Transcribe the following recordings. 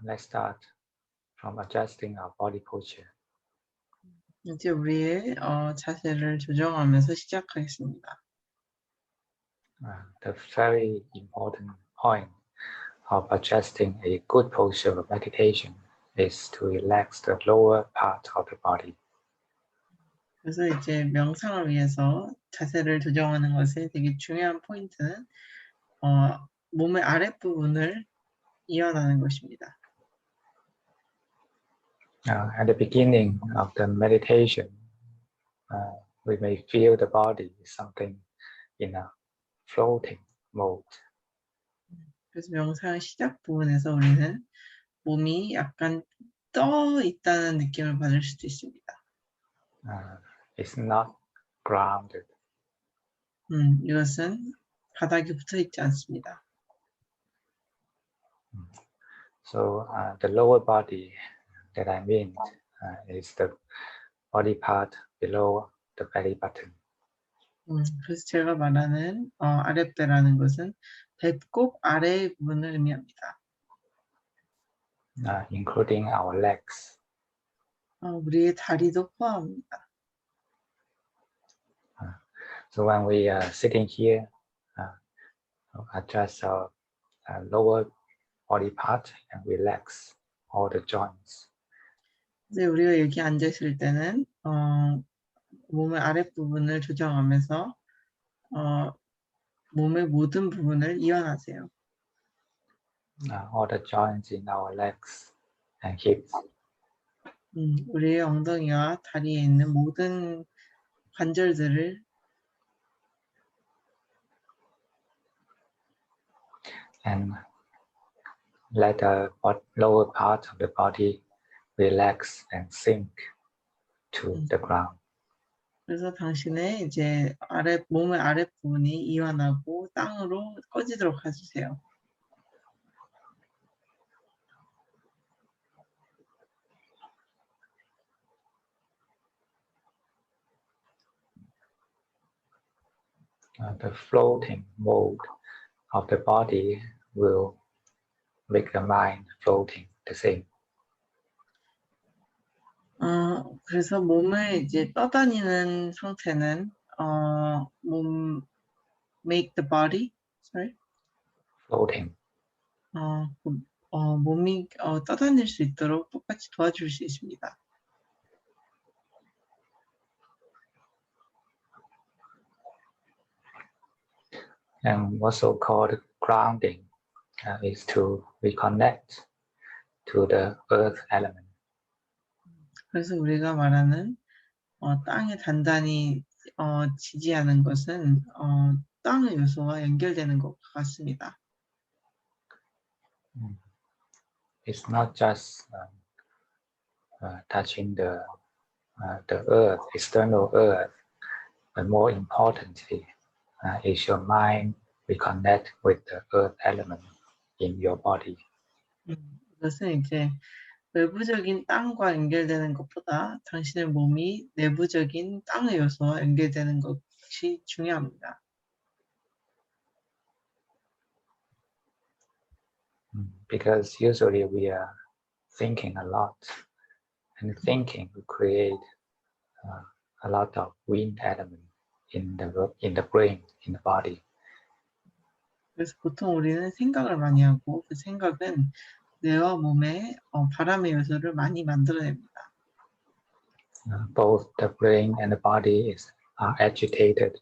Let's start from adjusting our body posture. 이제 우리의 자세를 조정하면서 시작하겠습니다. The very important point of adjusting a good posture of meditation is to relax the lower part of the body. 그래서 이제 명상을 위해서 자세를 조정하는 것에 되게 중요한 포인트는 몸의 아랫부분을 이완하는 것입니다. At the beginning of the meditation, we may feel the body is something in a floating mode. 그래서 명상 시작 부분에서 우리는 몸이 약간 떠 있다는 느낌을 받을 수도 있습니다. It's not grounded. 이것은 바닥에 붙어 있지 않습니다. So the lower body that I mean is the body part below the belly button. 그래서 제가 말하는 아랫배라는 것은 배꼽 아래 부분을 의미합니다. Including our legs. 우리의 다리도 포함합니다. So when we are sitting here, adjust our lower body part and relax all the joints. 이제 우리가 여기 앉아 있을 때는 몸의 아랫부분을 조정하면서 몸의 모든 부분을 이완하세요. All the joints in our legs and hips. 우리의 엉덩이와 다리에 있는 모든 관절들을 And let the lower part of the body relax and sink to the ground. 그래서 당신의 이제 몸의 아랫부분이 이완하고 땅으로 꺼지도록 해주세요. The floating mode of the body will make the mind floating the same. 그래서 몸을 이제 떠다니는 상태는 make the body, sorry? Floating. 몸이 떠다닐 수 있도록 똑같이 도와줄 수 있습니다. And also called grounding is to reconnect to the earth element. 그래서 우리가 말하는 땅에 단단히 지지하는 것은 땅의 요소와 연결되는 것 같습니다. It's not just touching the earth, external earth, but more importantly, is your mind reconnect with the earth element in your body. 이것은 이제 외부적인 땅과 연결되는 것보다 당신의 몸이 내부적인 땅의 요소와 연결되는 것이 중요합니다. Because usually we are thinking a lot, and thinking will create a lot of wind element in the brain, in the body. 그래서 보통 우리는 생각을 많이 하고 그 생각은 뇌와 몸에 바람의 요소를 많이 만들어냅니다. Both the brain and the body are agitated.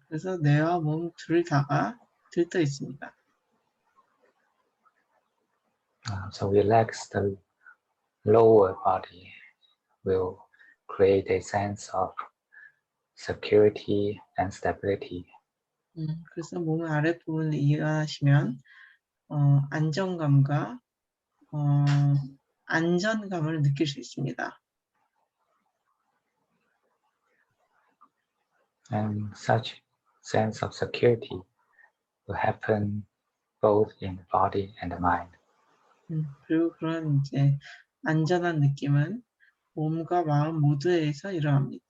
그래서 뇌와 몸 둘 다가 들떠 있습니다. So relax the lower body will create a sense of security and stability. 그래서 몸의 아랫부분을 이완하시면 안정감과 안전감을 느낄 수 있습니다. And such sense of security will happen both in the body and the mind. 그리고 그런 이제 안전한 느낌은 몸과 마음 모두에서 일어납니다.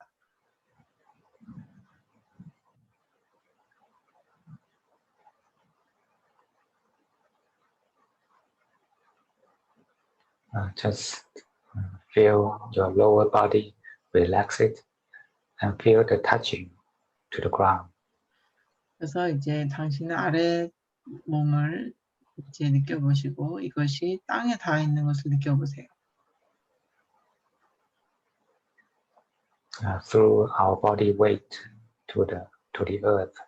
just feel your lower body relax it and feel the touching to the ground. 그래서 이제 당신의 아래 몸을 이제 느껴보시고 이것이 땅에 닿아 있는 것을 느껴보세요. Through our body weight to the earth.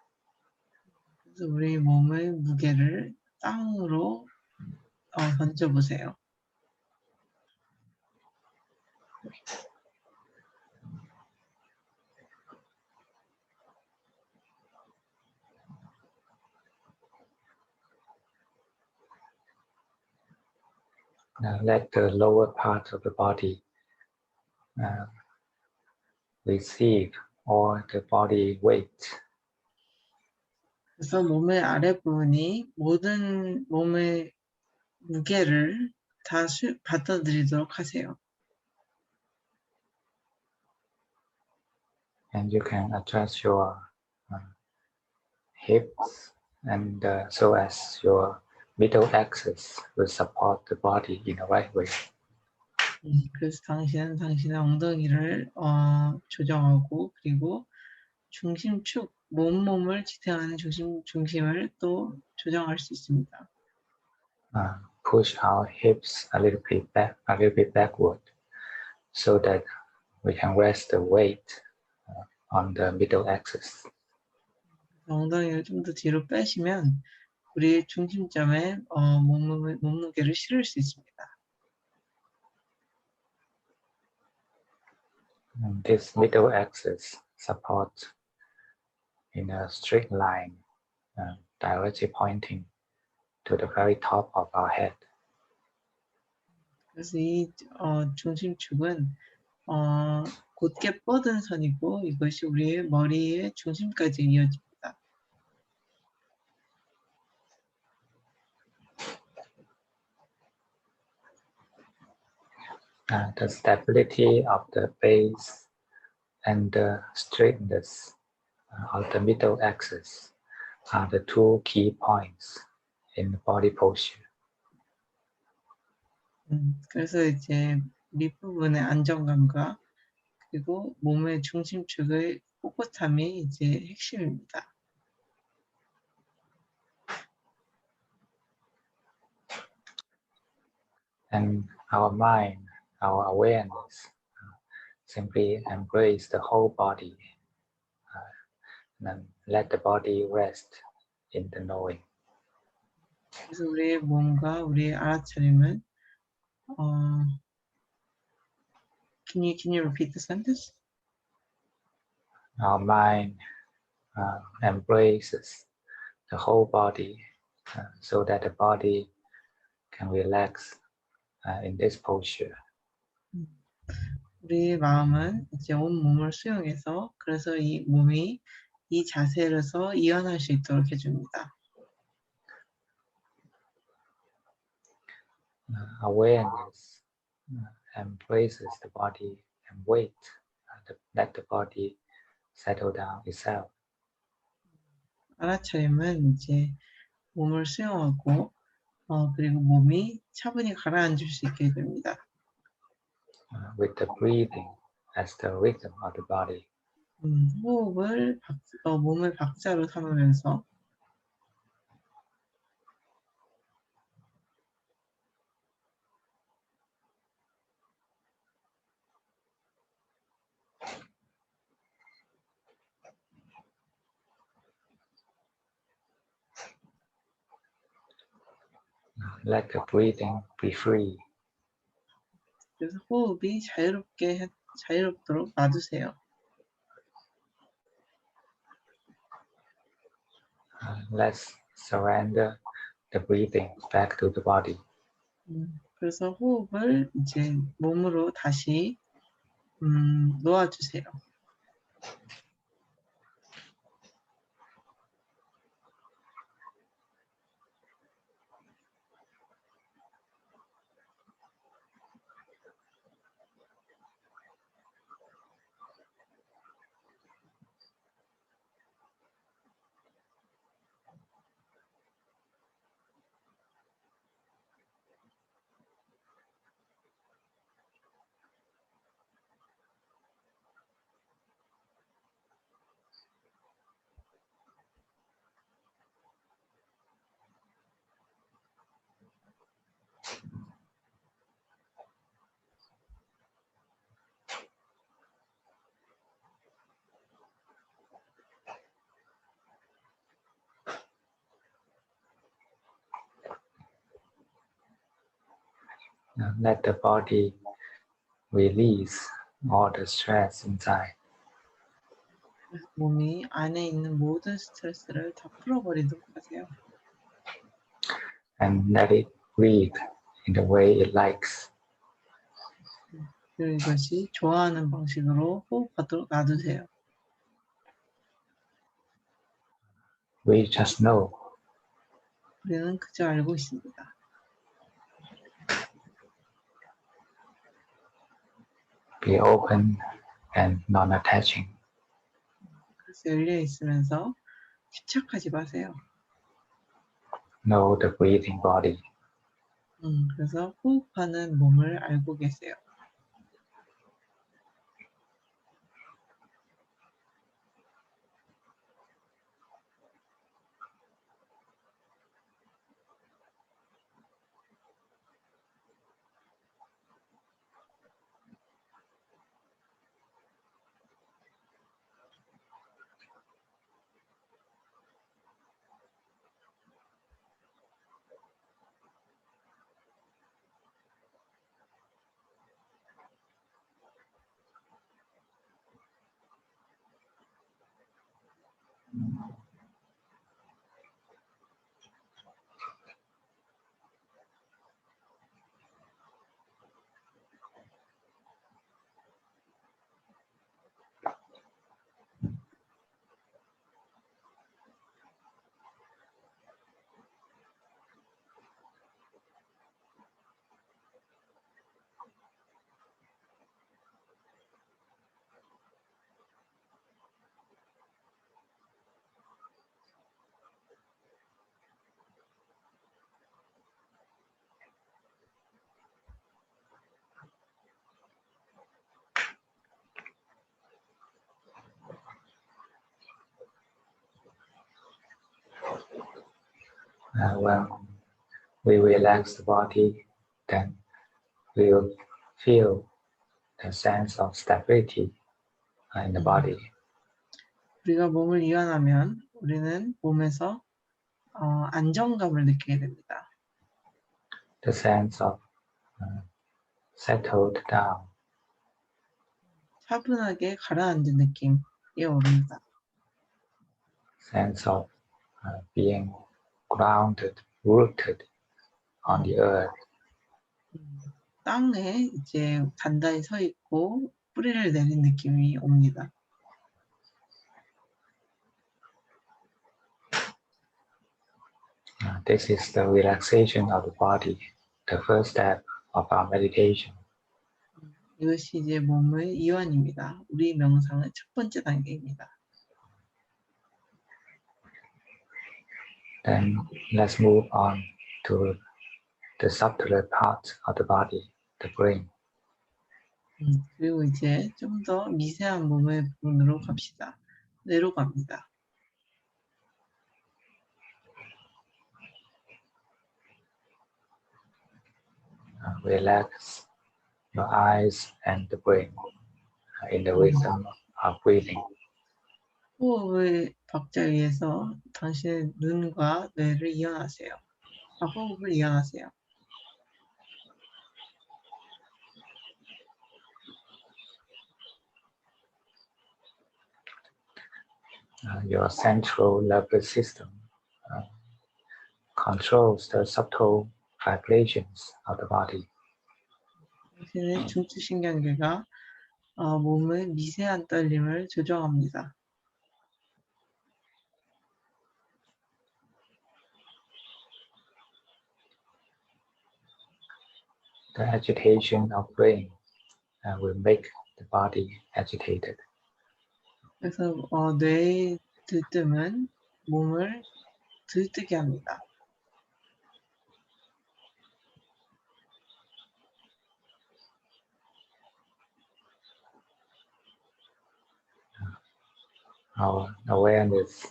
그래서 우리 몸의 무게를 땅으로 던져보세요. Let the lower part of the body receive all the body weight. 그래서 몸의 아랫부분이 모든 몸의 무게를 다 받아들이도록 하세요. And you can adjust your hips and so as your middle axis will support the body in the right way. 그래서 당신은 당신의 엉덩이를 조정하고 그리고 중심축, 몸을 지탱하는 중심을 또 조정할 수 있습니다. Push our hips a little bit backward, so that we can rest the weight on the middle axis. 엉덩이를 좀 더 뒤로 빼시면 우리의 중심점에 몸무게를 실을 수 있습니다. And this middle axis supports in a straight line, directly pointing to the very top of our head. 그래서 이 중심축은 곧게 뻗은 선이고 이것이 우리의 머리의 중심까지 이어집니다. The stability of the base and the straightness of the middle axis are the two key points in the body posture. 그래서 이제 밑부분의 안정감과 그리고 몸의 중심축의 꼿꼿함이 이제 핵심입니다. And our mind, our awareness, simply embrace the whole body and let the body rest in the knowing. 그래서 우리의 몸과 우리의 알아차림은 Can you repeat the sentence? Our mind embraces the whole body so that the body can relax in this posture. 우리의 마음은 이제 온 몸을 수용해서 그래서 이 몸이 이 자세로서 이완할 수 있도록 해줍니다. Awareness embraces the body and wait let the body settle down itself. 알아차림은 이제 몸을 수용하고 그리고 몸이 차분히 가라앉을 수 있게 됩니다. With the breathing as the rhythm of the body. 호흡을 몸의 박자로 삼으면서 Let the breathing be free. 그래서 호흡이 자유롭도록 놔두세요. Let's surrender the breathing back to the body. 그래서 호흡을 이제 몸으로 다시 놓아주세요. Let the body release all the stress inside. 그래서 몸이 안에 있는 모든 스트레스를 다 풀어버리도록 하세요. And let it breathe in the way it likes. 그리고 이것이 좋아하는 방식으로 호흡하도록 놔두세요. We just know. 우리는 그저 알고 있습니다. Be open and non-attaching. 그래서 열려 있으면서 집착하지 마세요. Know the breathing body. 그래서 호흡하는 몸을 알고 계세요. When we relax the body, then we will feel the sense of stability in the body. 우리가 몸을 이완하면 우리는 몸에서 안정감을 느끼게 됩니다. The sense of settled down. 차분하게 가라앉은 느낌이 오릅니다. Sense of being grounded, rooted on the earth. 땅에 이제 단단히 서 있고 뿌리를 내린 느낌이 옵니다. This is the relaxation of the body, the first step of our meditation. 이것이 이제 몸의 이완입니다. 우리 명상의 첫 번째 단계입니다. Then let's move on to the subtler part of the body, the brain. 그리고 이제 좀 더 미세한 몸의 부분으로 갑시다. 뇌로 갑니다. Relax your eyes and the brain in the rhythm of breathing. 호흡의 박자에 의해서 당신의 눈과 뇌를 이완하세요. 호흡을 이완하세요. Your central nervous system controls the subtle vibrations of the body. 당신의 중추신경계가 몸의 미세한 떨림을 조정합니다. The agitation of brain will make the body agitated. 그래서 뇌의 들뜸은 몸을 들뜨게 합니다. Our awareness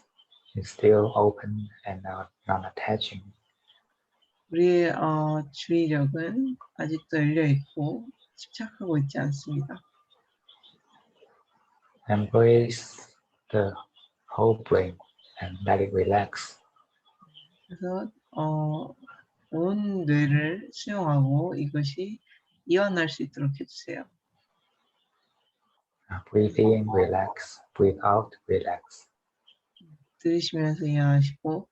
is still open and non-attaching. 우리의 주의력은 아직도 열려 있고 집착하고 있지 않습니다. Embrace the whole brain and let it relax. 그래서 온 뇌를 수용하고 이것이 이완할 수 있도록 해주세요. Breathe in, relax. Breathe out, relax. 들이쉬면서 이완하시고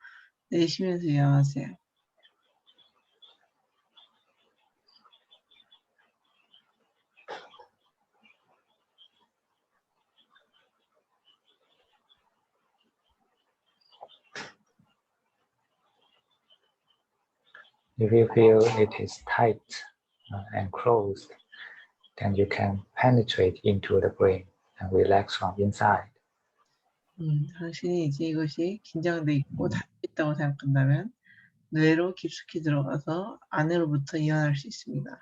내쉬면서 이완하세요. If you feel it is tight and closed, then you can penetrate into the brain and relax from inside. 당신이 이제 이것이 긴장돼 있고 닫혀있다고 생각한다면 뇌로 깊숙이 들어가서 안으로부터 이완할 수 있습니다.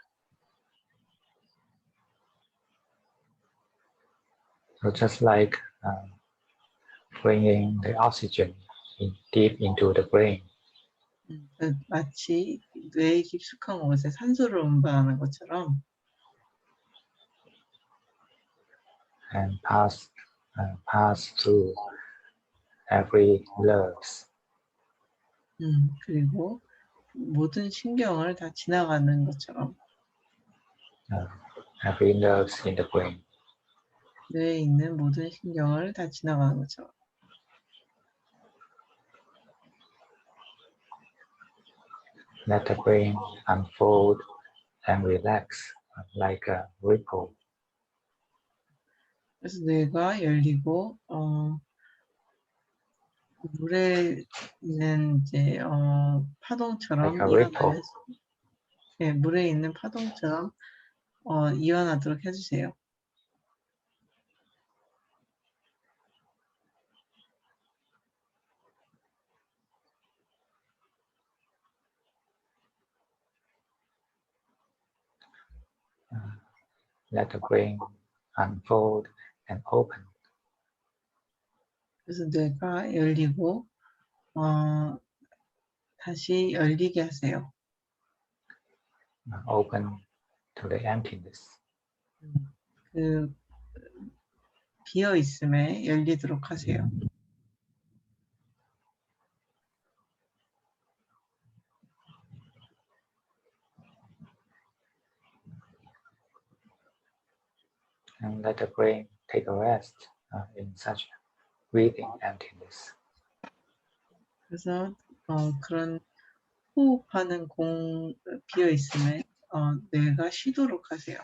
So just like bringing the oxygen deep into the brain, 마치 뇌의 깊숙한 곳에 산소를 운반하는 것처럼 and pass through every nerves. 그리고 모든 신경을 다 지나가는 것처럼 Every nerves in the brain. 뇌에 있는 모든 신경을 다 지나가는 것처럼 Let the brain unfold and relax like a ripple. 그래서 뇌가 열리고 물에 있는 이제 파동처럼 Like a ripple. 네, 물에 있는 파동처럼 이완하도록 해주세요. Let the brain unfold and open. 그래서 뇌가 열리고 다시 열리게 하세요. Open to the emptiness. 그 비어 있음에 열리도록 하세요. And let the brain take a rest in such breathing emptiness. 그래서 그런 호흡하는 비어 있음에 뇌가 쉬도록 하세요.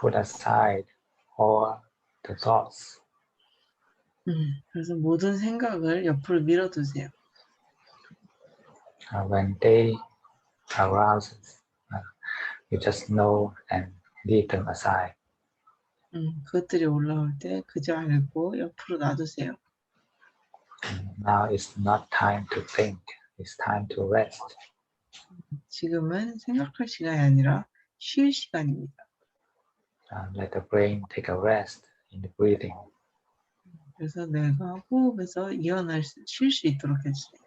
Put aside all the thoughts. 그래서 모든 생각을 옆으로 밀어두세요. When they arouse, you just know and leave them aside. 그것들이 올라올 때 그저 알고 옆으로 놔두세요. Now it's not time to think, it's time to rest. 지금은 생각할 시간이 아니라 쉴 시간입니다. Let the brain take a rest in the breathing. 그래서 내가 호흡에서 쉴 수 있도록 해주세요.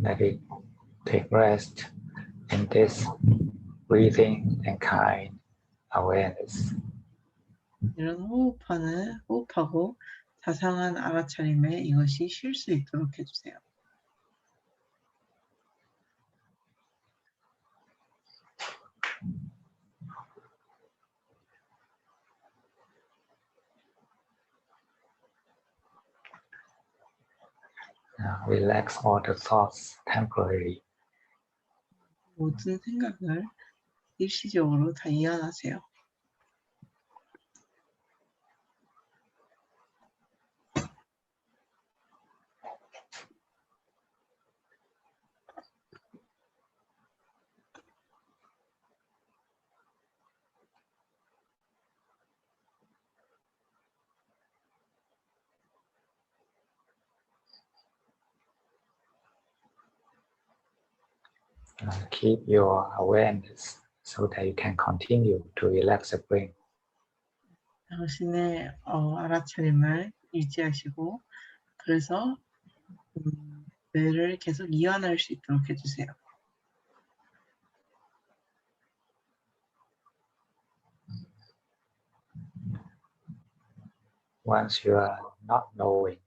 Let it take rest in this breathing and kind awareness. 이런 호흡하고 자상한 알아차림에 이것이 쉴 수 있도록 해주세요. Relax all the thoughts temporarily. 모든 생각을 일시적으로 다 이완하세요. Keep your awareness so that you can continue to relax the brain. 당신의 알아차림을 유지하시고 그래서 뇌를 계속 이완할 수 있도록 해주세요. Once you are not knowing,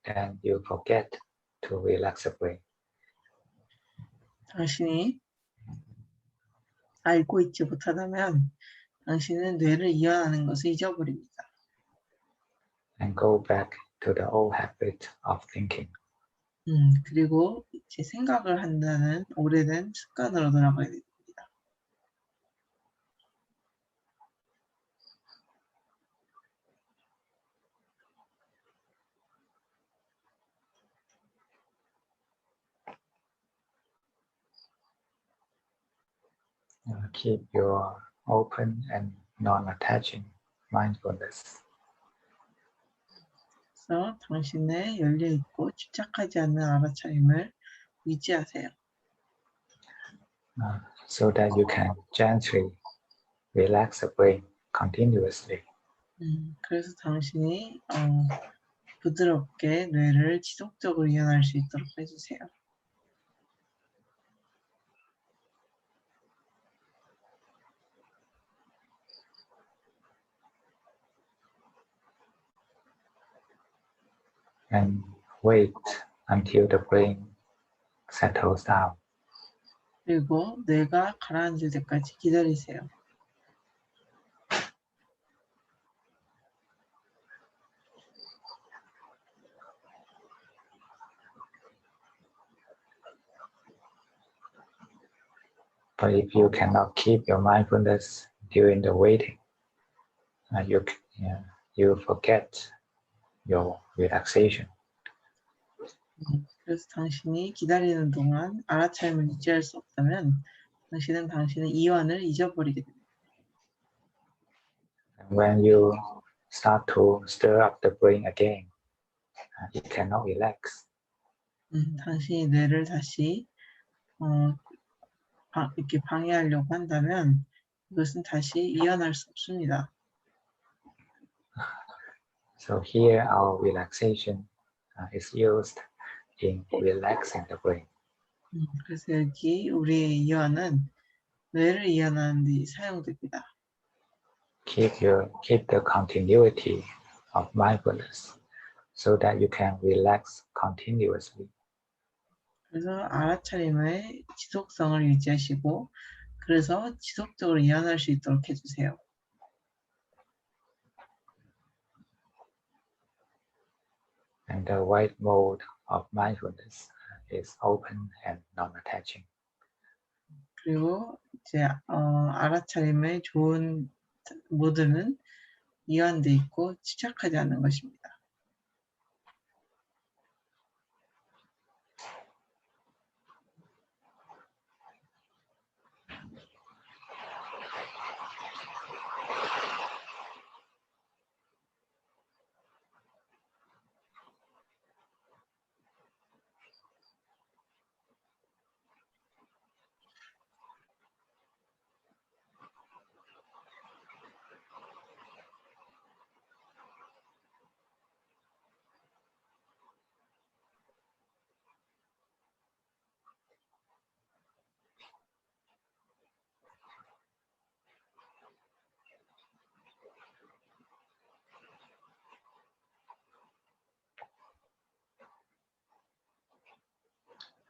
then you forget to relax the brain. 당신이 알고 있지 못하다면 당신은 뇌를 이완하는 것을 잊어버립니다. And go back to the old habit of thinking. 그리고 이제 생각을 한다는 오래된 습관으로 돌아가게 됩니다. Keep your open and non-attaching mindfulness. 그래서 당신의 열려있고 집착하지 않는 알아차림을 유지하세요. So that you can gently relax the brain continuously. 그래서 당신이 부드럽게 뇌를 지속적으로 이완할 수 있도록 해주세요. And wait until the brain settles down. 그리고 뇌가 가라앉을 때까지 기다리세요. But if you cannot keep your mindfulness during the waiting, you forget your relaxation. 그래서 당신이 기다리는 동안 알아차림을 유지할 수 없다면 당신은 당신의 이완을 잊어버리게 됩니다. And when you start to stir up the brain again, you cannot relax. 당신이 뇌를 다시 이렇게 방해하려고 한다면 이것은 다시 이완할 수 없습니다. So here our relaxation is used in relaxing the brain. 그래서 여기 우리의 이완은 뇌를 이완하는 데 사용됩니다. Keep the continuity of mindfulness so that you can relax continuously. 그래서 알아차림의 지속성을 유지하시고 그래서 지속적으로 이완할 수 있도록 해주세요. And the right mode of mindfulness is open and non-attaching. 그리고 이제 알아차림의 좋은 모드는 이완돼 있고 집착하지 않는 것입니다.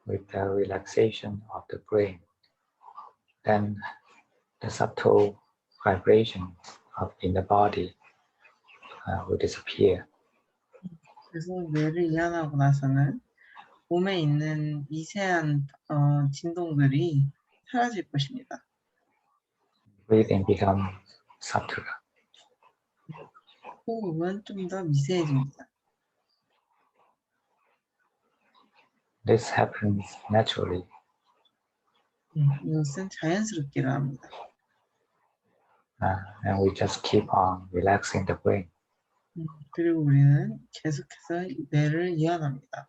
With the relaxation of the brain, then the subtle vibration in the body will disappear. 그래서 뇌를 이완하고 나서는 몸에 있는 미세한 진동들이 사라질 것입니다. Breathing becomes subtler. 호흡은 좀 더 미세해집니다. This happens naturally. 이것은 자연스럽게 일어납니다. And we just keep on relaxing the brain. 그리고 우리는 계속해서 뇌를 이완합니다.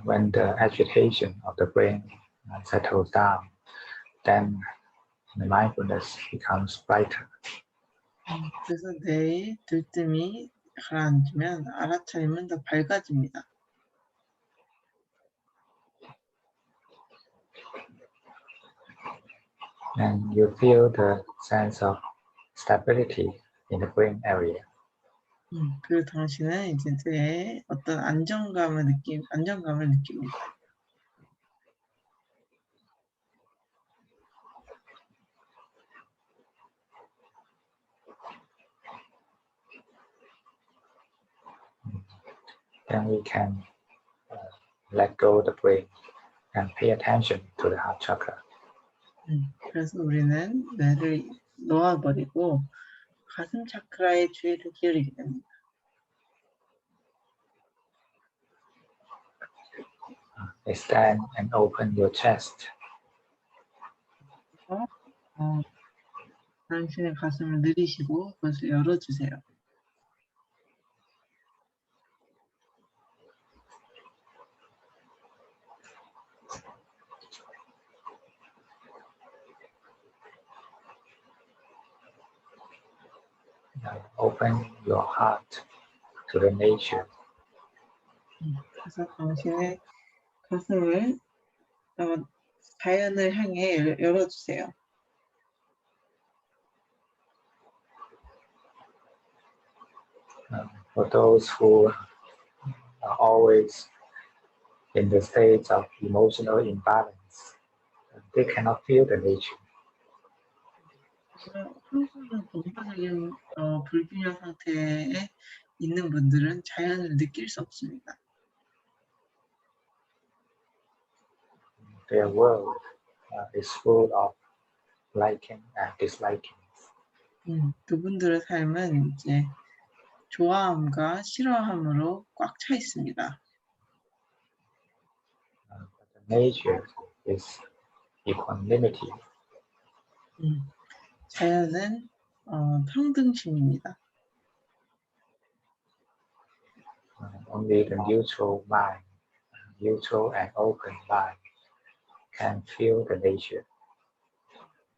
when the agitation of the brain settles down, then the mindfulness becomes brighter. 그래서 뇌의 들뜸이 가라앉으면 알아차림은 더 밝아집니다. And you feel the sense of stability in the brain area. 그리고 당신은 이제 뇌에 어떤 안정감을 느낍니다. Then we can let go of the brain and pay attention to the heart chakra. 그래서 우리는 뇌를 놓아버리고 가슴 차크라에 주의를 기울이게 됩니다. Extend and open your chest. 당신의 가슴을 내리시고 그것을 열어주세요. Open your heart to the nature. 그래서 당신의 가슴을 자연을 향해 열어주세요. For those who are always in the state of emotional imbalance, they cannot feel the nature. 항상 정서적인 불균형 상태에 있는 분들은 자연을 느낄 수 없습니다. Their world is full of liking and disliking. 그분들의 삶은 이제 좋아함과 싫어함으로 꽉 차 있습니다. The nature is equanimity. 자연은 평등심입니다. Only the neutral mind, neutral and open mind, can feel the nature.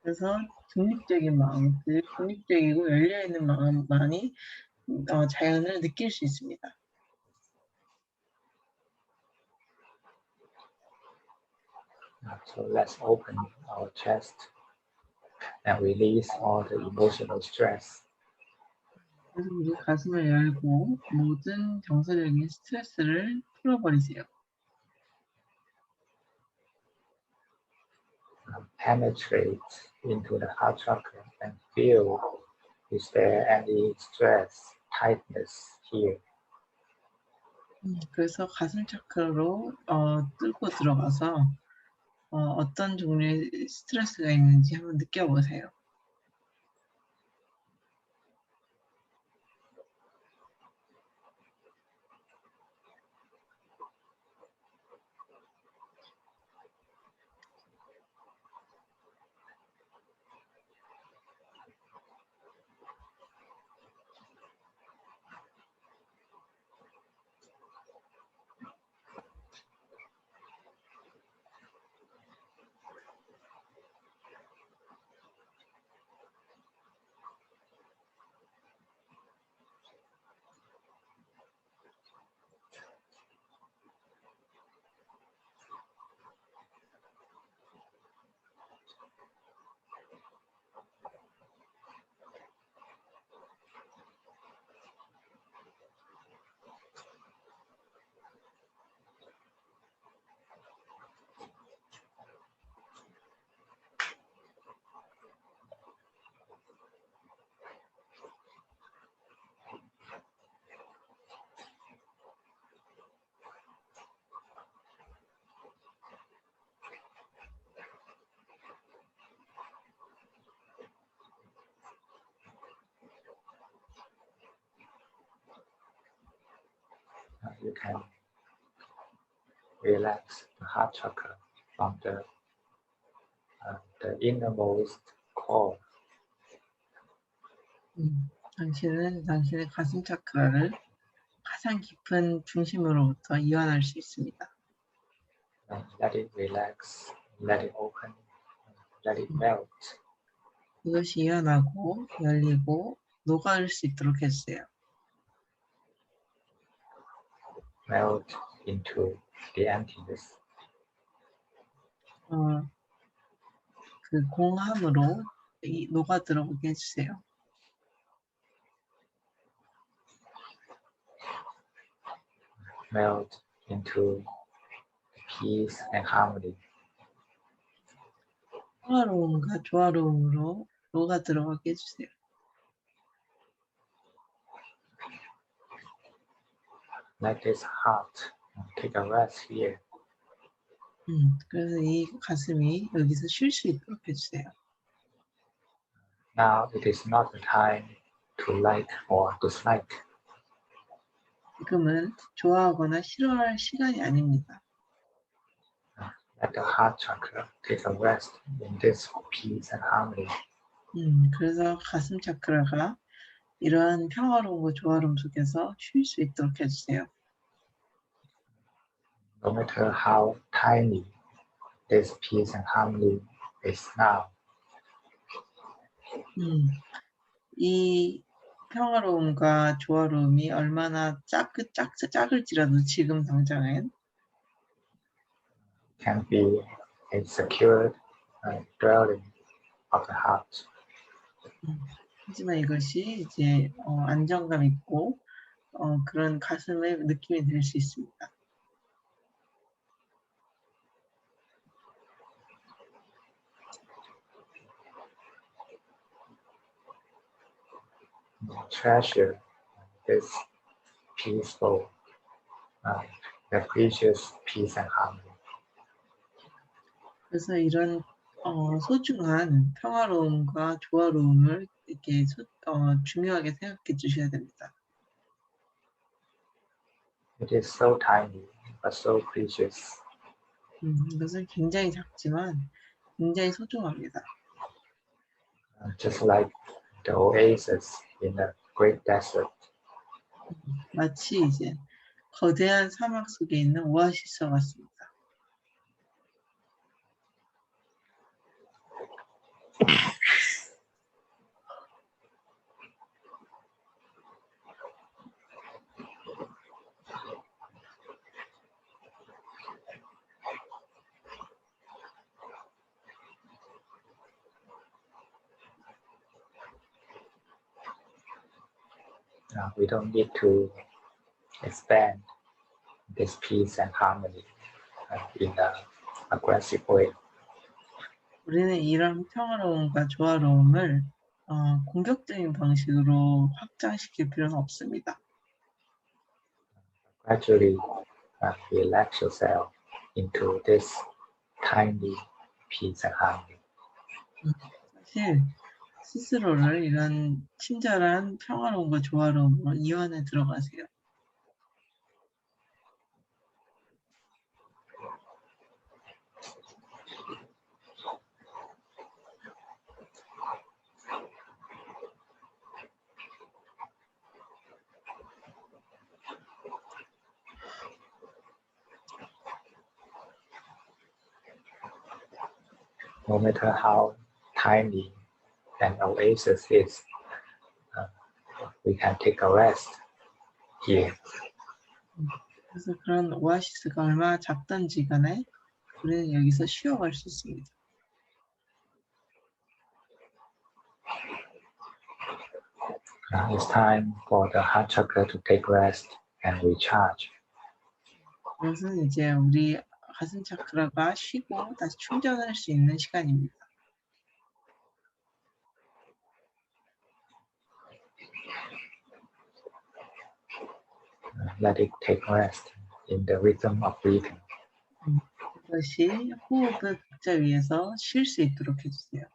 그래서 중립적인 마음들, 중립적이고 열려있는 마음만이 자연을 느낄 수 있습니다. So let's open our chest and release all the emotional stress. 그래서 우리 가슴을 열고 모든 정서적인 스트레스를 풀어버리세요. Penetrate into the heart chakra and feel, is there any stress, tightness here? 그래서 가슴 차크로 뚫고 들어가서 어떤 종류의 스트레스가 있는지 한번 느껴보세요. You can relax the heart chakra from the innermost core. 당신은 당신의 가슴 차크라를 가장 깊은 중심으로부터 이완할 수 있습니다. let it relax, let it open, let it melt. 그것이 이완하고 열리고 녹아올 수 있도록 해주세요. Melt into the emptiness. 그 공함으로 녹아 들어오게 해주세요. Melt into peace and harmony. 평화로움과 조화로움으로 녹아 들어가게 해주세요. Let this heart take a rest here. 그래서 이 가슴이 여기서 쉴 수 있도록 해주세요. Now it is not the time to like or dislike. 지금은 좋아하거나 싫어할 시간이 아닙니다. Let the heart chakra take a rest in this peace and harmony. 그래서 가슴 차크라가 이러한 평화로움과 조화로움 속에서 쉴 수 있도록 해주세요. No matter how tiny this peace and harmony is now, 이 평화로움과 조화로움이 얼마나 작을지라도 지금 당장은 can be a secured dwelling of the heart. 하지만 이것이 이제 안정감 있고 그런 가슴의 느낌이 될 수 있습니다. Treasure this peaceful, the precious peace and harmony. 그래서 이런 소중한 평화로움과 조화로움을 이렇게 중요하게 생각해 주셔야 됩니다. It is so tiny but so precious. 이것은 굉장히 작지만 굉장히 소중합니다. Just like the oasis in the great desert. 마치 이제 거대한 사막 속에 있는 오아시스와 같습니다. We don't need to expand this peace and harmony in an aggressive way. 우리는 이런 평화로움과 조화로움을 공격적인 방식으로 확장시킬 필요는 없습니다. Gradually relax yourself into this tiny peace and harmony. 사실 스스로를 이런 친절한 평화로움과 조화로움으로 이완에 들어가세요. No matter how tiny an oasis is, we can take a rest here. 그래서 그런 오아시스가 얼마나 작든지 간에 우리는 여기서 쉬어갈 수 있습니다. It's time for the heart chakra to take rest and recharge. 그것은 이제 우리 가슴 차크라가 쉬고 다시 충전할 수 있는 시간입니다. Let it take rest in the rhythm of breathing. 그것이 호흡의 박자 위에서 쉴 수 있도록 해주세요.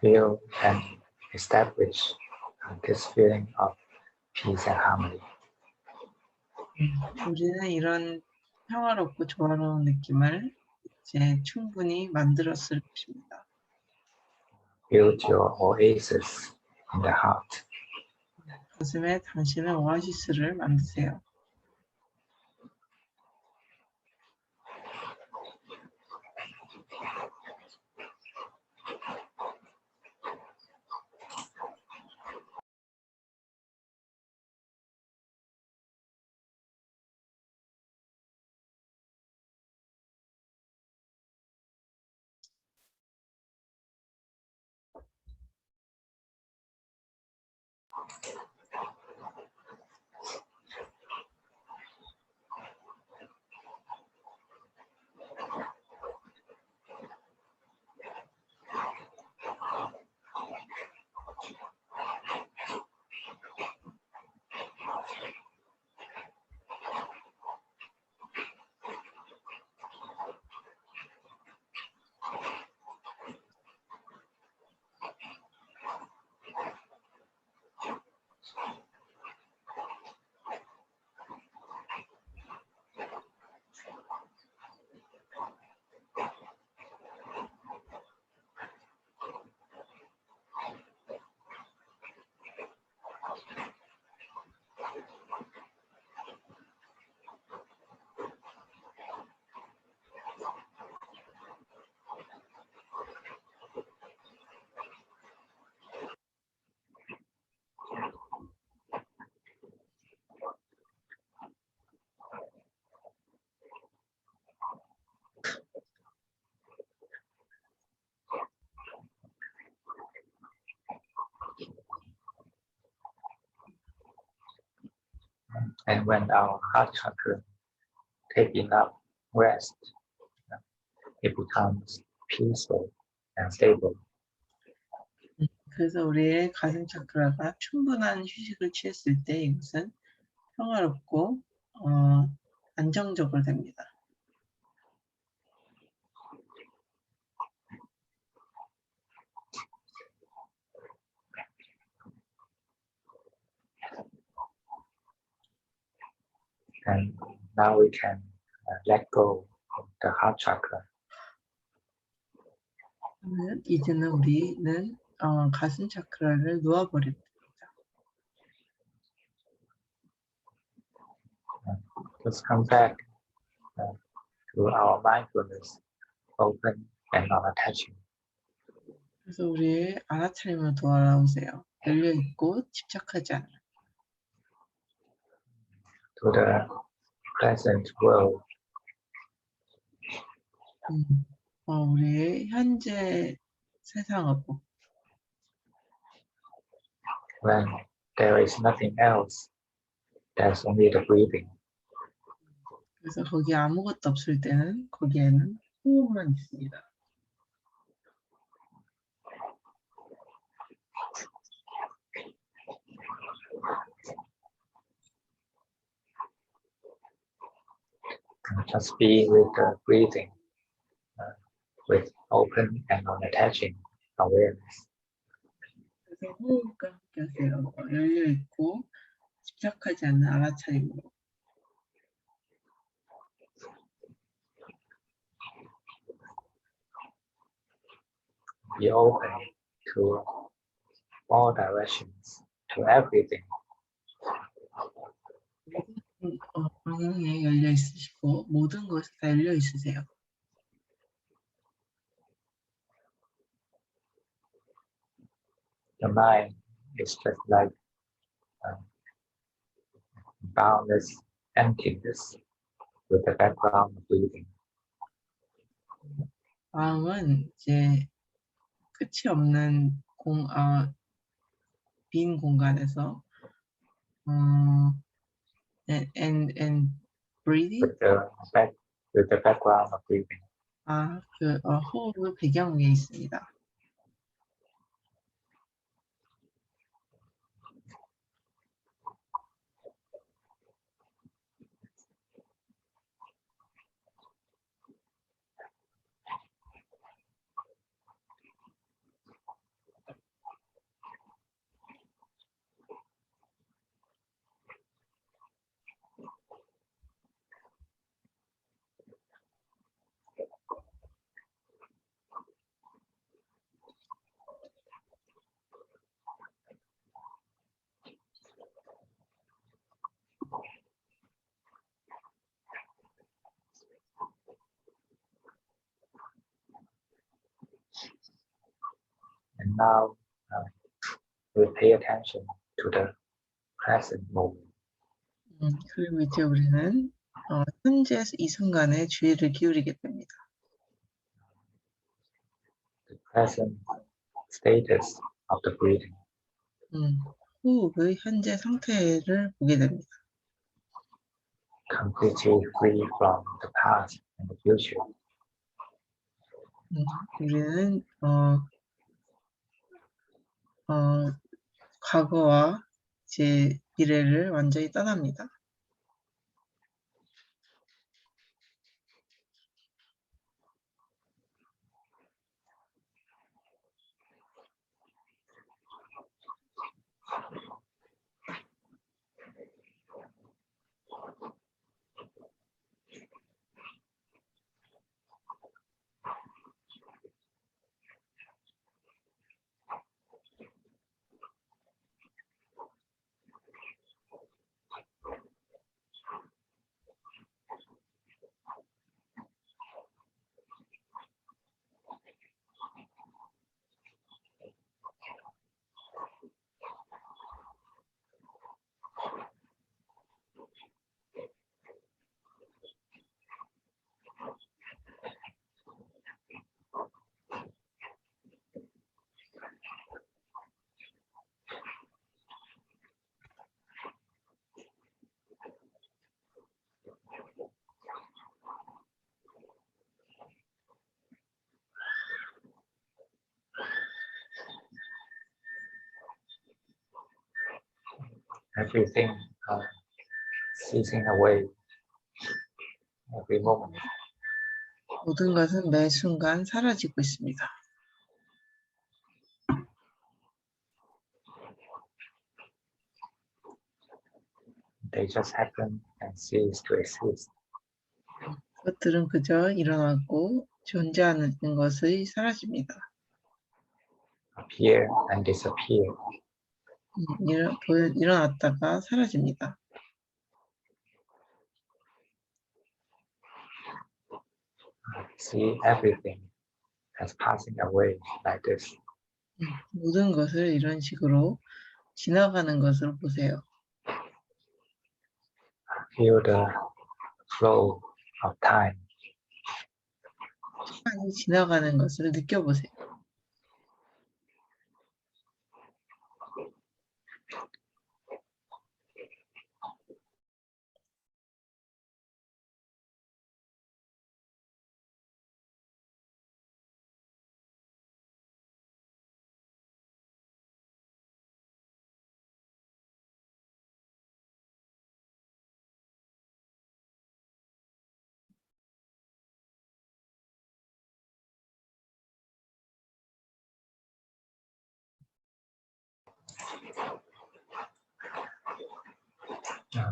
feel and establish this feeling of peace and harmony. 우리는 이런 평화롭고 조화로운 느낌을 이제 충분히 만들었을 것입니다. Build your oasis in the heart. 가슴에 당신의 오아시스를 만드세요. And when our heart chakra take enough rest, it becomes peaceful and stable. 그래서 우리의 가슴 차크라가 충분한 휴식을 취했을 때 이것은 평화롭고 안정적으로 됩니다. And now we can let go of the heart chakra. 이제는 우리는 가슴 차크라를 놓아버립니다. Let's come back to our mindfulness, open and non-attaching. 그래서 우리의 알아차림으로 돌아오세요. 열려있고 집착하지 않아요. To the present world. 우리의 현재 세상하고 When there is nothing else, there's only the breathing. 그래서 거기에 아무것도 없을 때는 거기에는 호흡만 있습니다. Just be with the breathing, with open and non-attaching awareness. 그래서 호흡과 함께 하세요. 열려있고 집착하지 않는 알아차림으로. Be open to all directions, to everything. 방향에 열려 있으시고 모든 것에 다 열려 있으세요. The mind is just like boundless emptiness with the background of breathing. 마음은 이제 끝이 없는 빈 공간에서 and breathing With the background of breathing. 호흡의 배경 위에 있습니다. And now we pay attention to the present moment. 그리고 이제 우리는 현재 이 순간에 주의를 기울이게 됩니다. The present status of the breathing. 호흡의 현재 상태를 보게 됩니다. Completely free from the past and the future. 우리는 과거와 이제 미래를 완전히 떠납니다. Everything ceasing away every moment. 모든 것은 매 순간 사라지고 있습니다. They just happen and cease to exist. 그것들은 그저 일어나고 존재하는 것의 사라집니다. Appear and disappear. 일어났다가 사라집니다. See everything as passing away like this. 모든 것을 이런 식으로 지나가는 것으로 보세요. Feel the flow of time. 시간이 지나가는 것을 느껴보세요.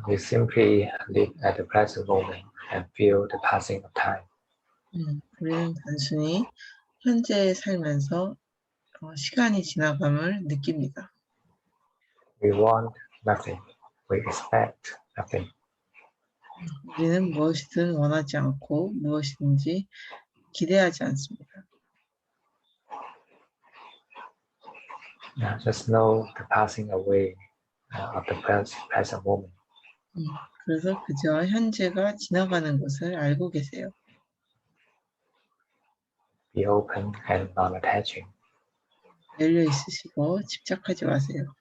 We simply live at the present moment and feel the passing of time. 우리는 단순히 현재에 살면서 시간이 지나감을 느낍니다. We want nothing. We expect nothing. 우리는 무엇이든 원하지 않고 무엇이든지 기대하지 않습니다. Just know the passing away of the present moment. 그래서 그저 현재가 지나가는 것을 알고 계세요. Be open and non-attaching. 열려 있으시고 집착하지 마세요.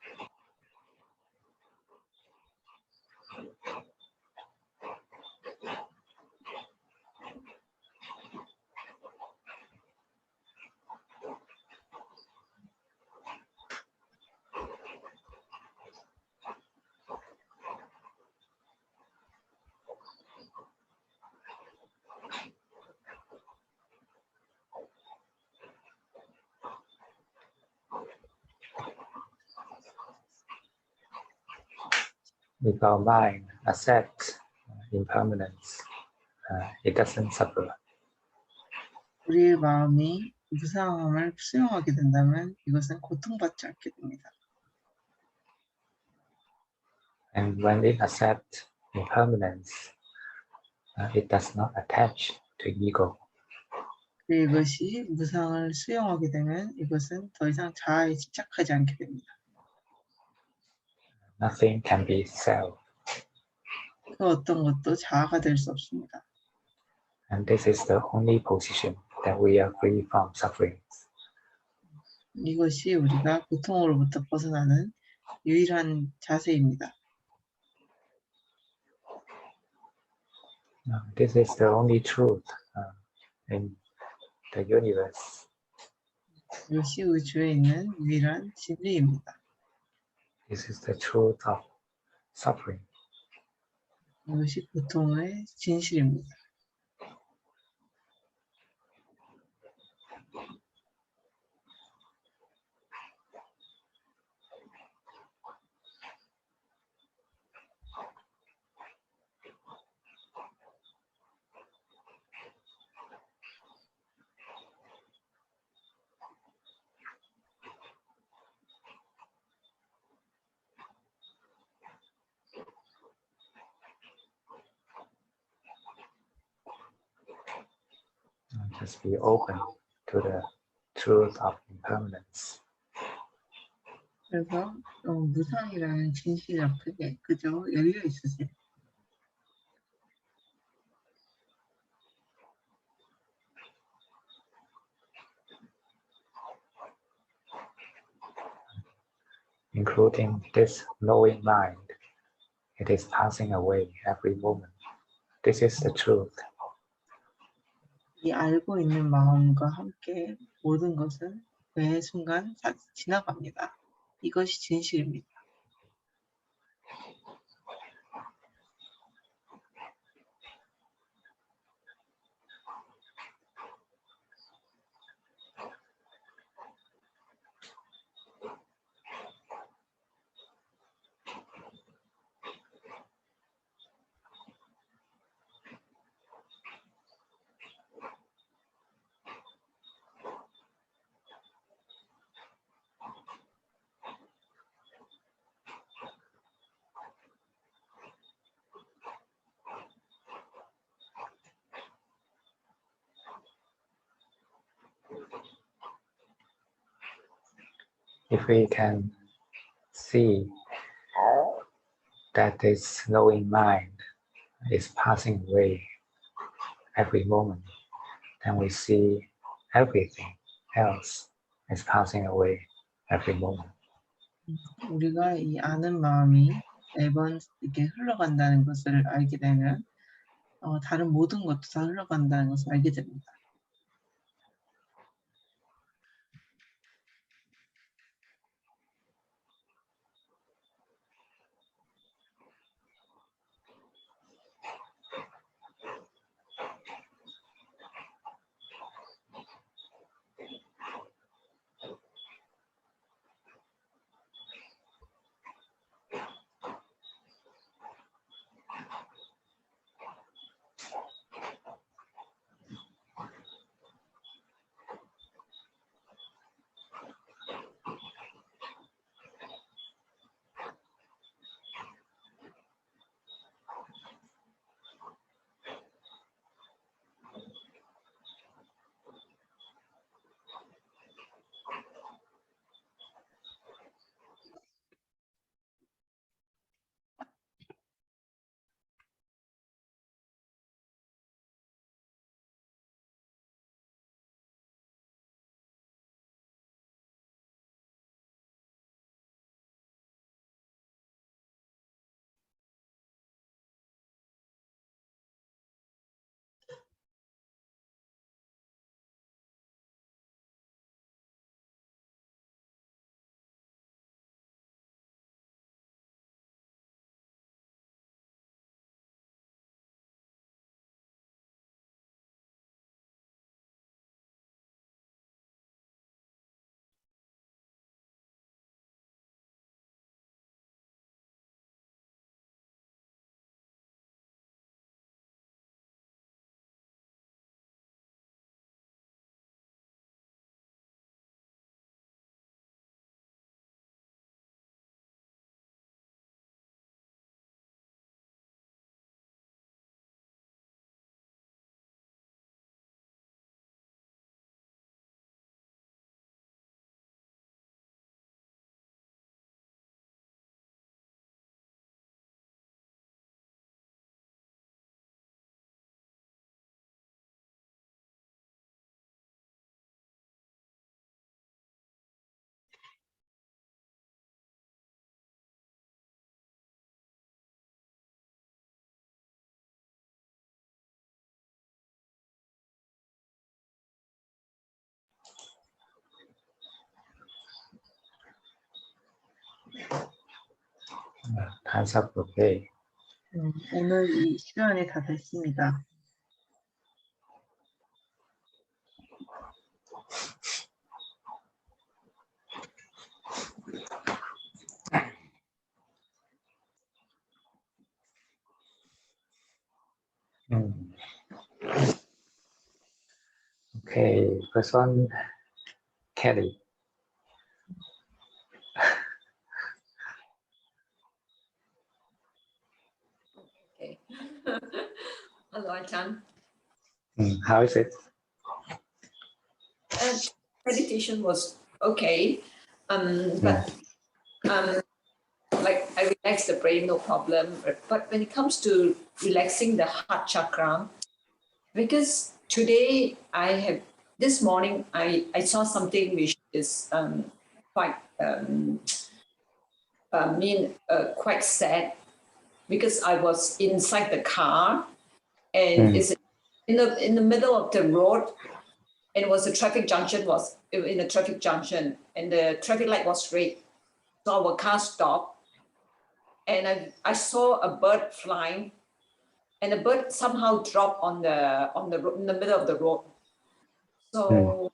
If our mind accepts impermanence, it doesn't suffer. 우리의 마음이 무상함을 수용하게 된다면 이것은 고통받지 않게 됩니다. And when it accepts impermanence, it does not attach to ego. 이것이 무상을 수용하게 되면 이것은 더 이상 자아에 집착하지 않게 됩니다. Nothing can be self. 그 어떤 것도 자아가 될 수 없습니다. And this is the only position that we are free from suffering. 이것이 우리가 고통으로부터 벗어나는 유일한 자세입니다. This is the only truth in the universe. 이것이 우주에 있는 유일한 진리입니다. This is the truth of suffering. 이것이 고통의 진실입니다. Just be open to the truth of impermanence. 그래서 무상이라는 진실 앞에 그저 열려 있으세요. Including this knowing mind, it is passing away every moment. This is the truth. 이 알고 있는 마음과 함께 모든 것은 매 순간 지나갑니다. 이것이 진실입니다. If we can see that this knowing mind is passing away every moment, then we see everything else is passing away every moment. 우리가 이 아는 마음이 매번 이렇게 흘러간다는 것을 알게 되면 다른 모든 것도 다 흘러간다는 것을 알게 됩니다. Time's up. Okay. 오늘 이 시간이 다 됐습니다. Okay. First one, Kelly. Okay. Hello, Ajahn. How is it? Meditation was okay, but like I relax the brain, no problem. But when it comes to relaxing the heart chakra, because today this morning I saw something which is quite quite sad, because I was inside the car and it's in the middle of the road, and it was a traffic junction, was in a traffic junction, and the traffic light was red. So our car stopped, and I saw a bird flying, and the bird somehow dropped on the road, in the middle of the road. So,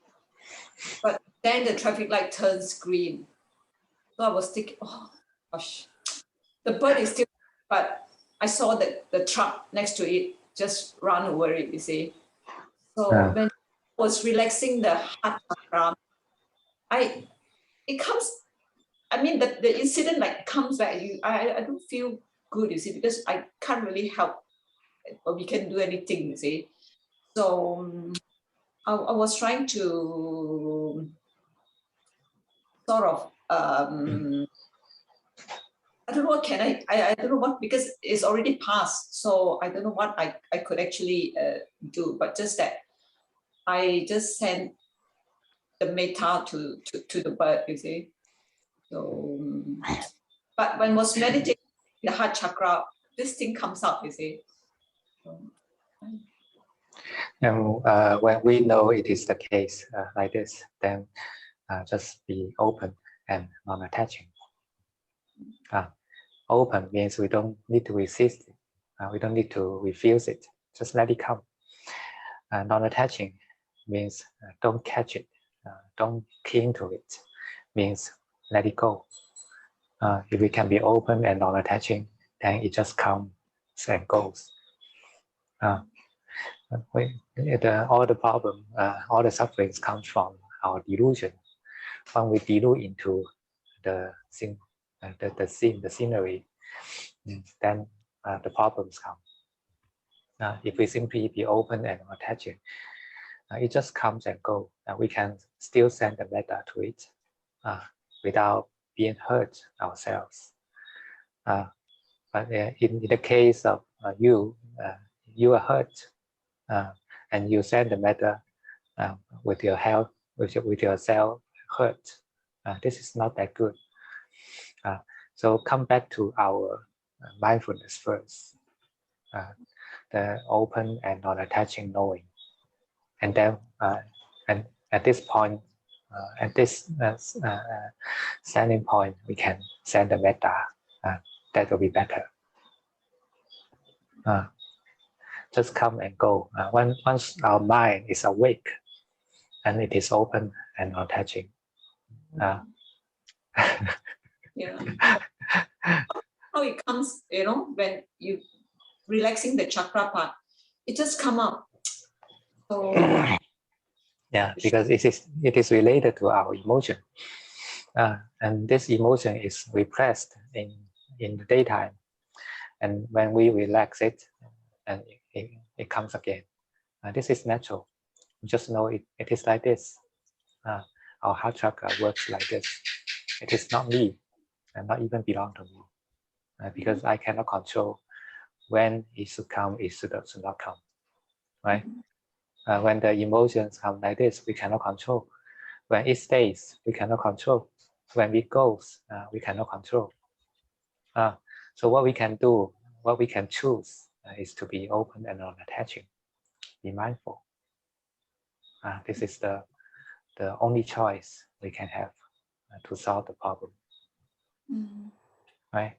but then the traffic light turns green. So I was thinking, oh gosh, the bird is still, but I saw that the truck next to it just run over it, you see. So when I was relaxing the heart chakra, it comes, I mean, the incident like comes back. I don't feel good, you see, because I can't really help, or we can do anything, you see. So I was trying to sort of, I don't know what can I don't know what, because it's already passed. So I don't know what I could actually do, but just that I just sent the metta to the bird, you see. So, but when I was meditating the heart chakra, this thing comes up, you see. And when we know it is the case like this, then just be open and non-attaching. Open means we don't need to resist it. We don't need to refuse it. Just let it come. Non-attaching means don't catch it. Don't cling to it. Means let it go. If we can be open and non-attaching, then it just comes and goes. All the problem, all the sufferings comes from our delusion. When we delude into the scene, the scenery, then the problems come. If we simply be open and attaching, it just comes and goes. We can still send the metta to it without being hurt ourselves. But in the case of you are hurt, and you send the metta with your health, with yourself hurt. This is not that good. So come back to our mindfulness first, the open and non-attaching knowing, and then and at this point, at this standing point, we can send the metta. That will be better. Just come and go. Once our mind is awake and it is open and non-attaching. Yeah. How it comes, when you relaxing the chakra part, it just come up. So yeah, because it is related to our emotion, and this emotion is repressed in the daytime, and when we relax it, and it comes again. This is natural. Just know it is like this. Our heart chakra works like this. It is not me, and not even belong to me, because I cannot control when it should come, it should not come, right? When the emotions come like this, we cannot control. When it stays, we cannot control. When it goes, we cannot control. So what we can do, what we can choose, is to be open and non-attaching. Be mindful. This is the only choice we can have to solve the problem. right?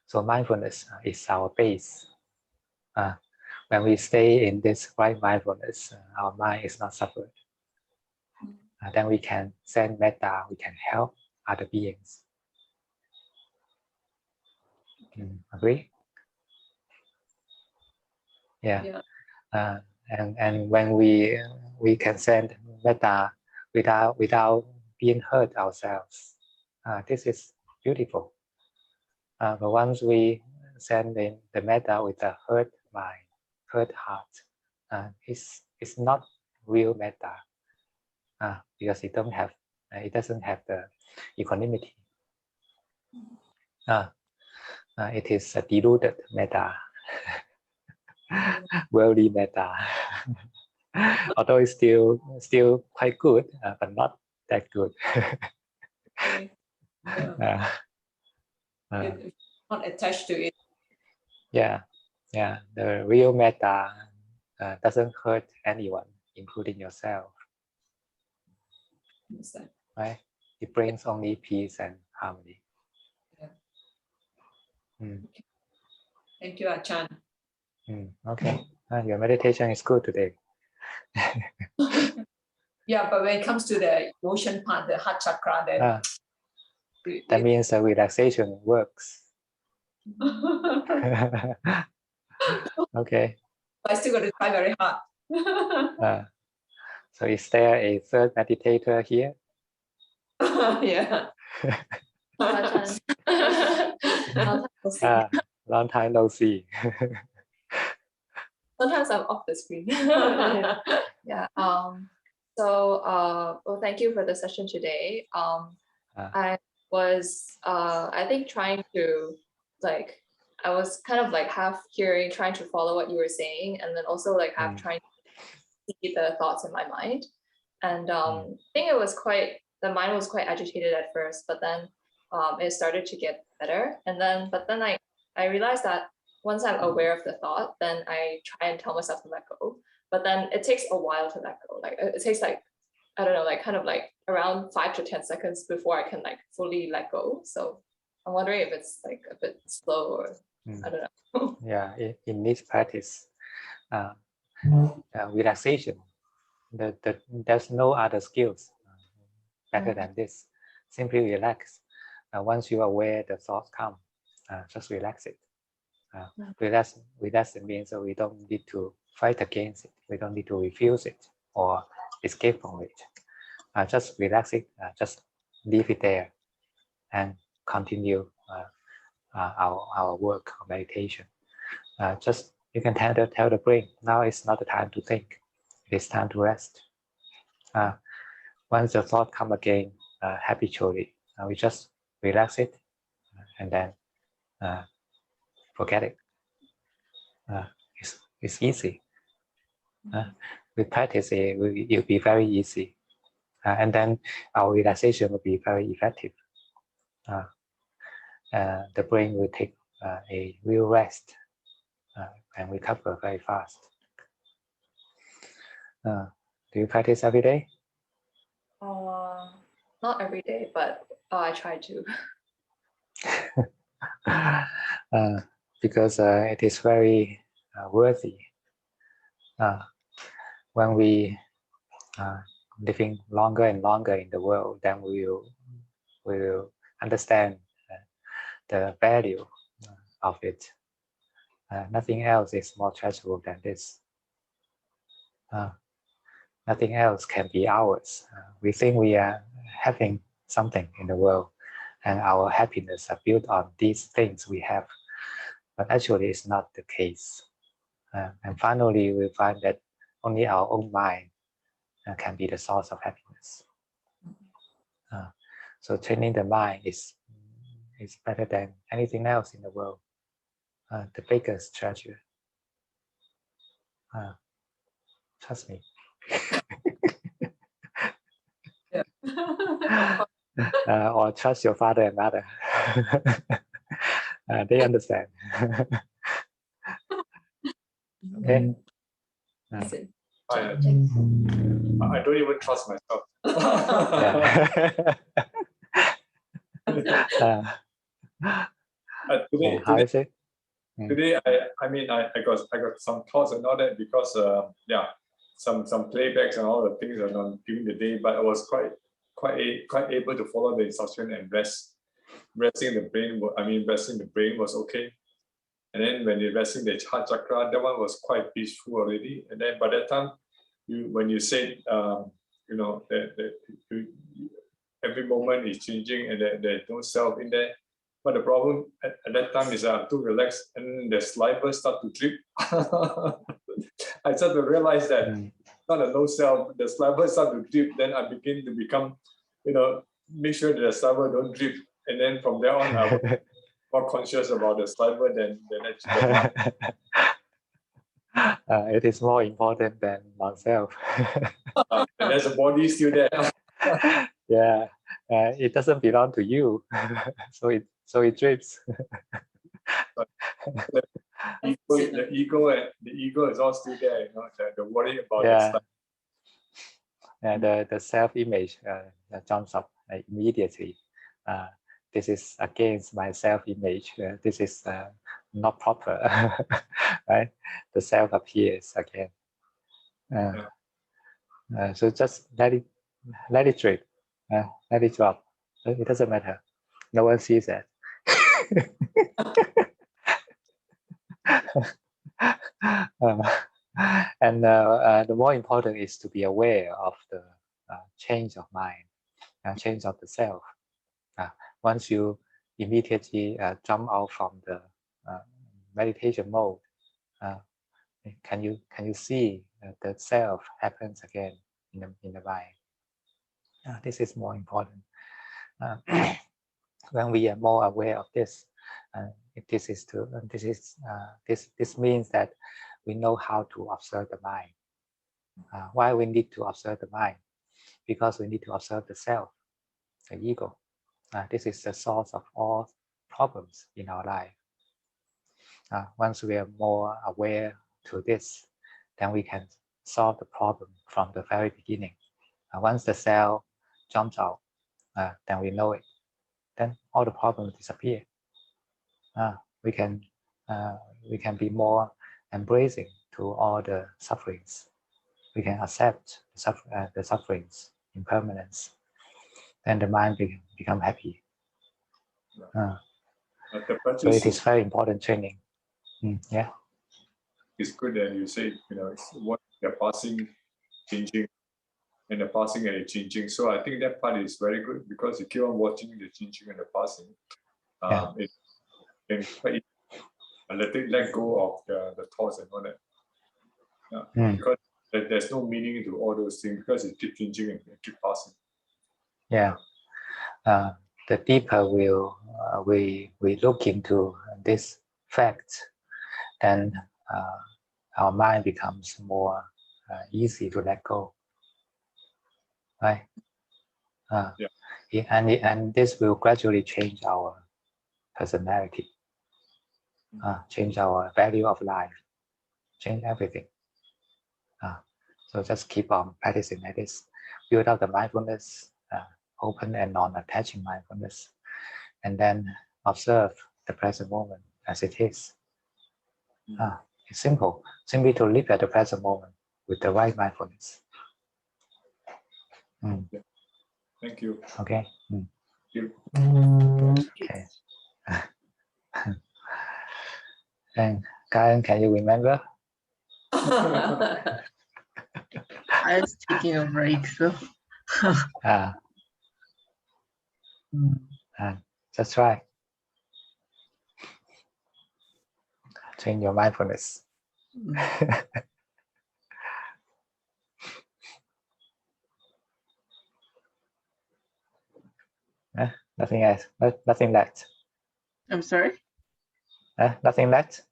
So mindfulness is our base. When we stay in this right mindfulness, our mind is not suffered. Then we can send metta, we can help other beings. Agree? Yeah. And when we can send metta without being hurt ourselves, this is beautiful. But once we send in the metta with a hurt mind, hurt heart, it's not real metta, because it doesn't have the equanimity. It is a deluded metta, worldly metta. Although it's still quite good, but not that good. Not attached to it. Yeah. The real metta doesn't hurt anyone, including yourself. Right? It brings only peace and harmony. Thank you, Ajahn. Okay. Your meditation is good today. Yeah, but when it comes to the emotion part, the heart chakra, then that means that relaxation works. Okay. I still got to try very hard. So is there a third meditator here? Yeah. Long time no see. Sometimes I'm off the screen. Yeah. Well, thank you for the session today. I was, I think, trying to I was kind of half hearing, trying to follow what you were saying, and then also half trying to see the thoughts in my mind. And I think the mind was quite agitated at first, but then it started to get better. But then I realized that once I'm aware of the thought, then I try and tell myself to let go. But then it takes a while to let go. It takes I don't know, kind of around 5 to 10 seconds before I can fully let go. So I'm wondering if it's a bit slow or I don't know. Yeah, in this practice, relaxation, there's no other skills better than this. Simply relax. Once you are aware the thoughts come, just relax it. Relax means that we don't need to fight against it. We don't need to refuse it or escape from it. Just relax it. Just leave it there, and continue our work of meditation. Just you can tell the brain, now it's not the time to think. It's time to rest. Once the thought come again, habitually, we just relax it, and then forget it. It's easy. With practice, it will be very easy, and then our relaxation will be very effective. The brain will take a real rest and recover very fast. Do you practice every day? Not every day, but I try to. Because it is very worthy. When we living longer and longer in the world, then we will understand the value of it. Nothing else is more treasurable than this. Nothing else can be ours. We think we are having something in the world, and our happiness are built on these things we have. But actually, it's not the case. And finally, we find that only our own mind can be the source of happiness. So training the mind is better than anything else in the world. The biggest treasure. Trust me. Or trust your father and mother. They understand. Okay. I don't even trust myself. Today, how is it? today, I mean, I got some thoughts and all that because yeah, some playbacks and all the things are done during the day, but I was quite able to follow the instruction and resting the brain. I mean, resting the brain was okay. And then when you're resting the heart chakra, that one was quite peaceful already. And then by that time, when you said, you know, that every moment is changing and there's no self in there. But the problem at that time is I'm too relaxed and the saliva start to drip. I start to realize that not a no self, the saliva start to drip. Then I begin to become, you know, make sure that the saliva don't drip. And then from there on, I was more conscious about the saliva than actually. It is more important than oneself. And there's a body still there. Yeah, it doesn't belong to you, so it drips. The ego is all still there. You know, the worry about the and the self-image jumps up immediately. This is against my self-image. This is not proper, right? The self appears again. So just let it drip, let it drop. It doesn't matter. No one sees that. And the more important is to be aware of the change of mind, change of the self. Once you immediately jump out from the meditation mode, can you see the self happens again in the mind? This is more important. When we are more aware of this, this means that we know how to observe the mind. Why we need to observe the mind? Because we need to observe the self, the ego. This is the source of all problems in our life. Once we are more aware to this, then we can solve the problem from the very beginning. Once the self jumps out, then we know it. Then all the problems disappear. We can be more embracing to all the sufferings. We can accept the sufferings, impermanence. Then the mind become happy. So it is very important training. Yeah. It's good that you say, you know, it's what they're passing, changing, and the passing and the changing. So I think that part is very good because you keep on watching the changing and the passing. It can quite let go of the thoughts and all that. Because there's no meaning to all those things because it keeps changing and keep passing. Yeah. The deeper we look into this fact, then our mind becomes more easy to let go, right? And this will gradually change our personality, change our value of life, change everything. So just keep on practicing like this. Build up the mindfulness, open and non-attaching mindfulness, and then observe the present moment as it is. It's simple, simply to live at the present moment with the right mindfulness. Thank you. Okay. Thank you. Okay. And Karen, can you remember? I was taking a break, so. Just try. Train your mindfulness. Nothing else. Nothing left. I'm sorry. Nothing left.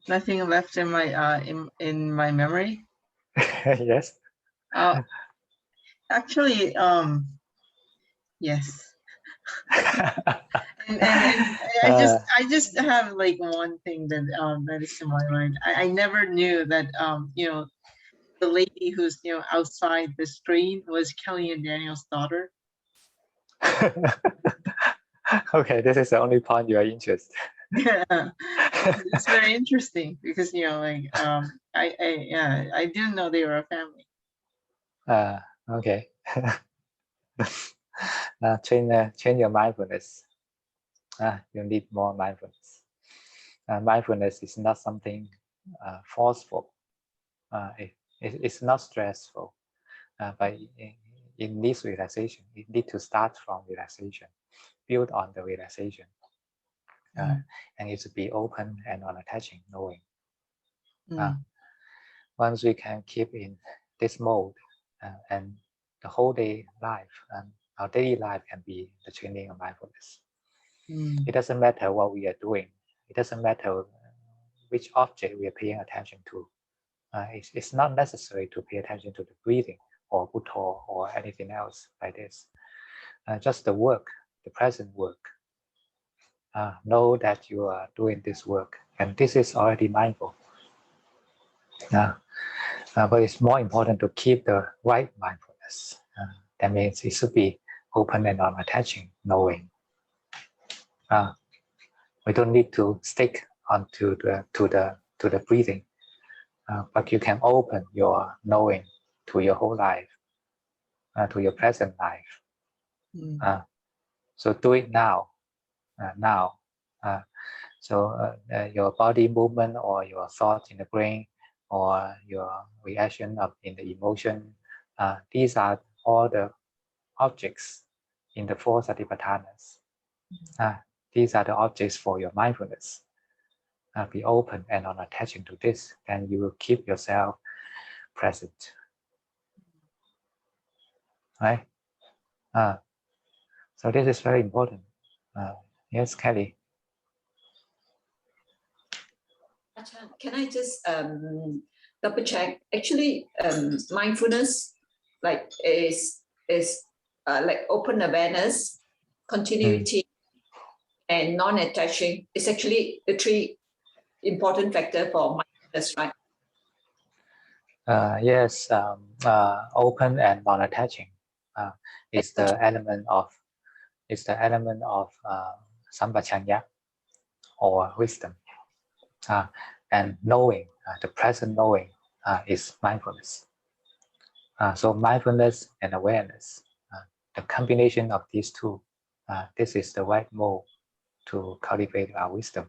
Nothing left in my in my memory. Yes. Actually, yes. and I just have like one thing that that is in my mind. I never knew that you know, the lady who's, you know, outside the screen was Kelly and Daniel's daughter. Okay, this is the only point you are interested. Yeah, it's very interesting because like I didn't know they were a family. Okay. Change your mindfulness. You need more mindfulness. Mindfulness is not something forceful. It's not stressful. But in this relaxation, it need to start from relaxation, build on the relaxation, and it should be open and unattaching, knowing. Once we can keep in this mode, and the whole day life, and our daily life can be the training of mindfulness. It doesn't matter what we are doing. It doesn't matter which object we are paying attention to. It's not necessary to pay attention to the breathing or Buddha or anything else like this. Just the work, the present work. Know that you are doing this work, and this is already mindful. But it's more important to keep the right mindfulness. That means it should be open and non-attaching, knowing. We don't need to stick onto the breathing, but you can open your knowing to your whole life, to your present life. So do it now. So your body movement or your thoughts in the brain or your reaction in the emotion, these are all the objects in the four satipatthanas. These are the objects for your mindfulness. Be open and not attaching to this, and you will keep yourself present. Right? So this is very important. Yes, Kelly. Ajahn, can I just double check? Actually, mindfulness is like open awareness, continuity, and non-attaching. It's actually the three important factors for mindfulness, right? Yes, open and non-attaching is the element of sampajanya or wisdom, and knowing, the present knowing, is mindfulness. So mindfulness and awareness, the combination of these two, this is the right mode to cultivate our wisdom.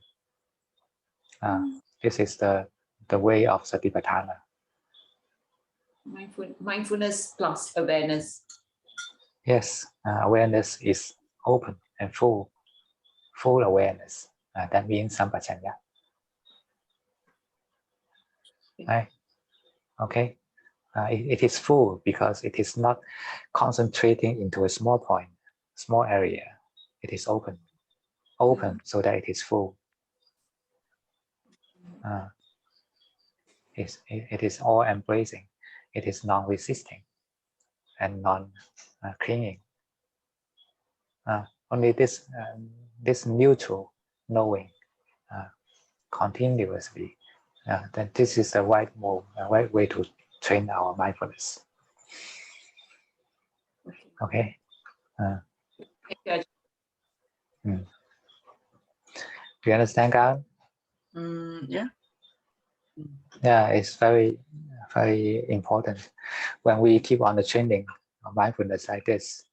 This is the way of satipatthana. Mindfulness plus awareness. Yes, awareness is open and full awareness. That means sampajanya. Right? Okay. It is full because it is not concentrating into a small point, small area. It is open so that it is full. It is all embracing. It is non-resisting and non-clinging. Only this neutral knowing continuously. Then this is the right move, the right way to train our mindfulness. Okay. Do you understand, Karen? Yeah. Yeah, it's very, very important. When we keep on the training of mindfulness like this,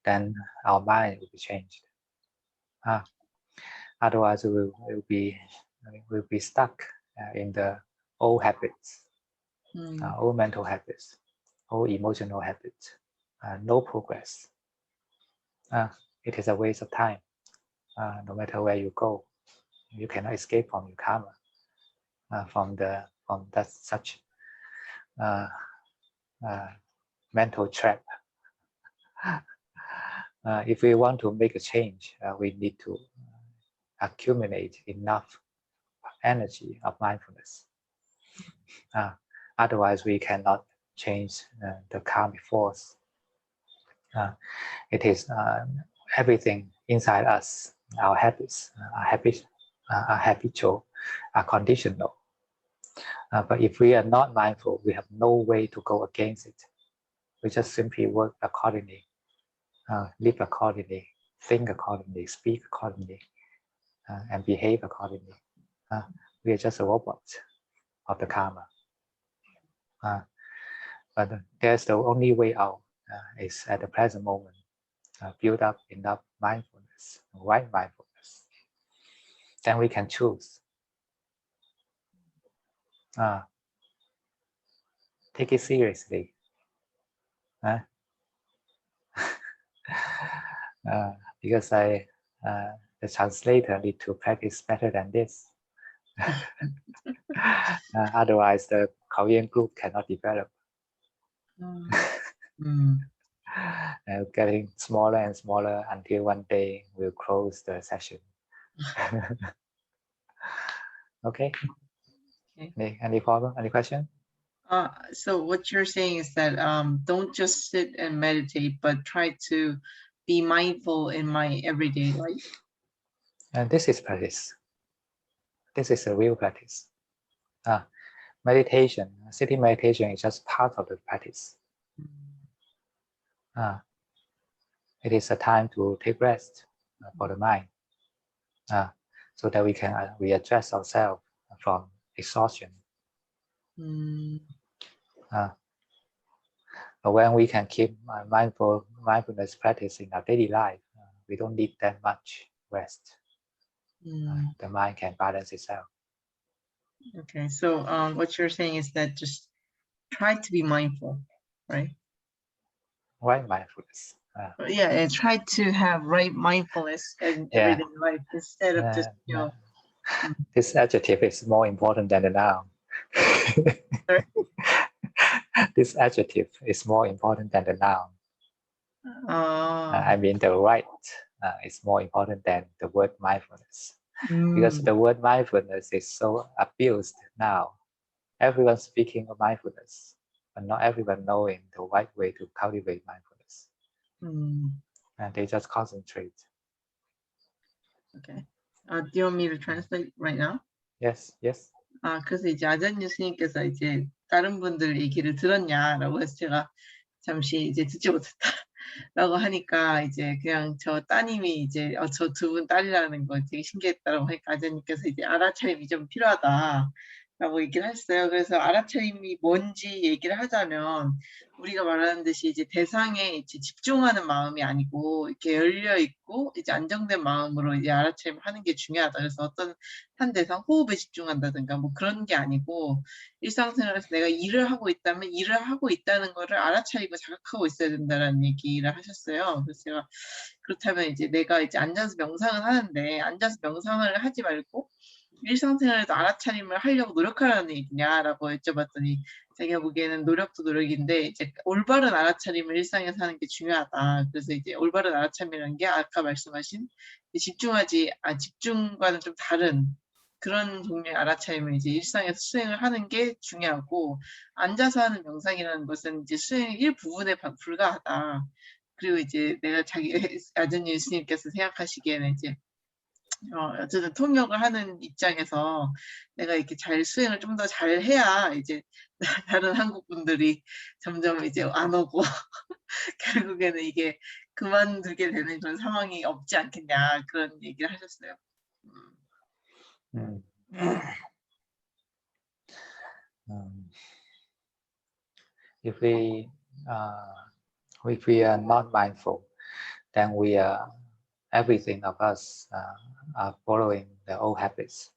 then our mind will be changed. Otherwise, we will be stuck in the old habits, old mental habits, old emotional habits. No progress. It is a waste of time. No matter where you go, you cannot escape from your karma, from that such mental trap. If we want to make a change, we need to accumulate enough energy of mindfulness. Otherwise, we cannot change the karmic force. It is everything inside us. Our habits are habitual, are conditional. But if we are not mindful, we have no way to go against it. We just simply work accordingly, live accordingly, think accordingly, speak accordingly, and behave accordingly. We are just a robot of the karma. But there's the only way out is at the present moment, build up enough mindfulness, right mindfulness. Then we can choose. Take it seriously. Because the translator need to practice better than this. Otherwise, the Korean group cannot develop. Getting smaller and smaller until one day we'll close the session. Okay. Any problem? Any question? So what you're saying is that don't just sit and meditate, but try to be mindful in my everyday life. And this is practice. This is a real practice. Meditation, sitting meditation is just part of the practice. It is a time to take rest for the mind, so that we can readjust ourselves from exhaustion. When we can keep mindfulness practice in our daily life, we don't need that much rest. The mind can balance itself. Okay, so what you're saying is that just try to be mindful, right? Right mindfulness. Yeah, and try to have right mindfulness in everyday life instead of just, you know. This adjective is more important than the noun. This adjective is more important than the noun. I mean, the right is more important than the word mindfulness. Because the word mindfulness is so abused now. Everyone's speaking of mindfulness, but not everyone knowing the right way to cultivate mindfulness. And they just concentrate. Okay. Do you want me to translate right now? Yes, yes. 그래서 이제 아잔유 스님께서 이제 다른 분들 얘기를 들었냐라고 해서 제가 잠시 이제 듣지 못했다라고 하니까 이제 그냥 저 따님이 이제 저 두 분 딸이라는 거 되게 신기했다라고 하니까 아자님께서 이제 알아차림이 좀 필요하다라고 얘기를 했어요. 그래서 알아차림이 뭔지 얘기를 하자면 우리가 말하는 듯이 이제 대상에 이제 집중하는 마음이 아니고 이렇게 열려 있고 이제 안정된 마음으로 이제 알아차림을 하는 게 중요하다. 그래서 어떤 한 대상 호흡에 집중한다든가 뭐 그런 게 아니고 일상생활에서 내가 일을 하고 있다면 일을 하고 있다는 거를 알아차리고 자각하고 있어야 된다라는 얘기를 하셨어요. 그래서 제가 그렇다면 이제 내가 이제 앉아서 명상을 하는데 앉아서 명상을 하지 말고 일상생활에도 알아차림을 하려고 노력하라는 얘기냐라고 여쭤봤더니 자기가 보기에는 노력도 노력인데 이제 올바른 알아차림을 일상에서 하는 게 중요하다. 그래서 이제 올바른 알아차림이라는 게 아까 말씀하신 집중과는 좀 다른 그런 종류의 알아차림을 이제 일상에서 수행을 하는 게 중요하고 앉아서 하는 명상이라는 것은 이제 수행의 일부분에 불과하다. 그리고 이제 내가 아전유 스님께서 생각하시기에는 이제 어쨌든 통역을 하는 입장에서 내가 이렇게 잘 수행을 좀 더 잘 해야 이제 다른 한국 분들이 점점 이제 안 오고 결국에는 이게 그만두게 되는 그런 상황이 없지 않겠냐 그런 얘기를 하셨어요. If we are not mindful, then everything of us are following the old habits.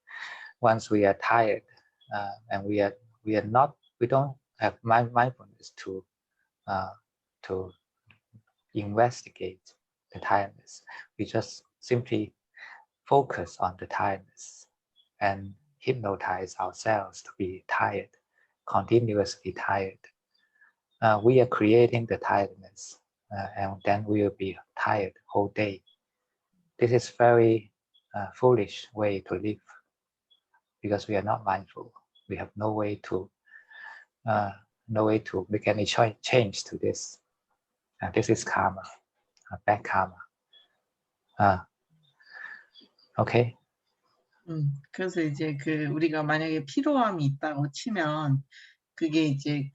Once we are tired, and we don't have mindfulness to investigate the tiredness. We just simply focus on the tiredness and hypnotize ourselves to be tired, continuously tired. We are creating the tiredness, and then we will be tired whole day. This is very foolish way to live, because we are not mindful. We have no way to make any change to this. This is karma, bad karma. Okay. 그래서 이제 우리가 만약에 피로함이 있다고 치면 그게 이제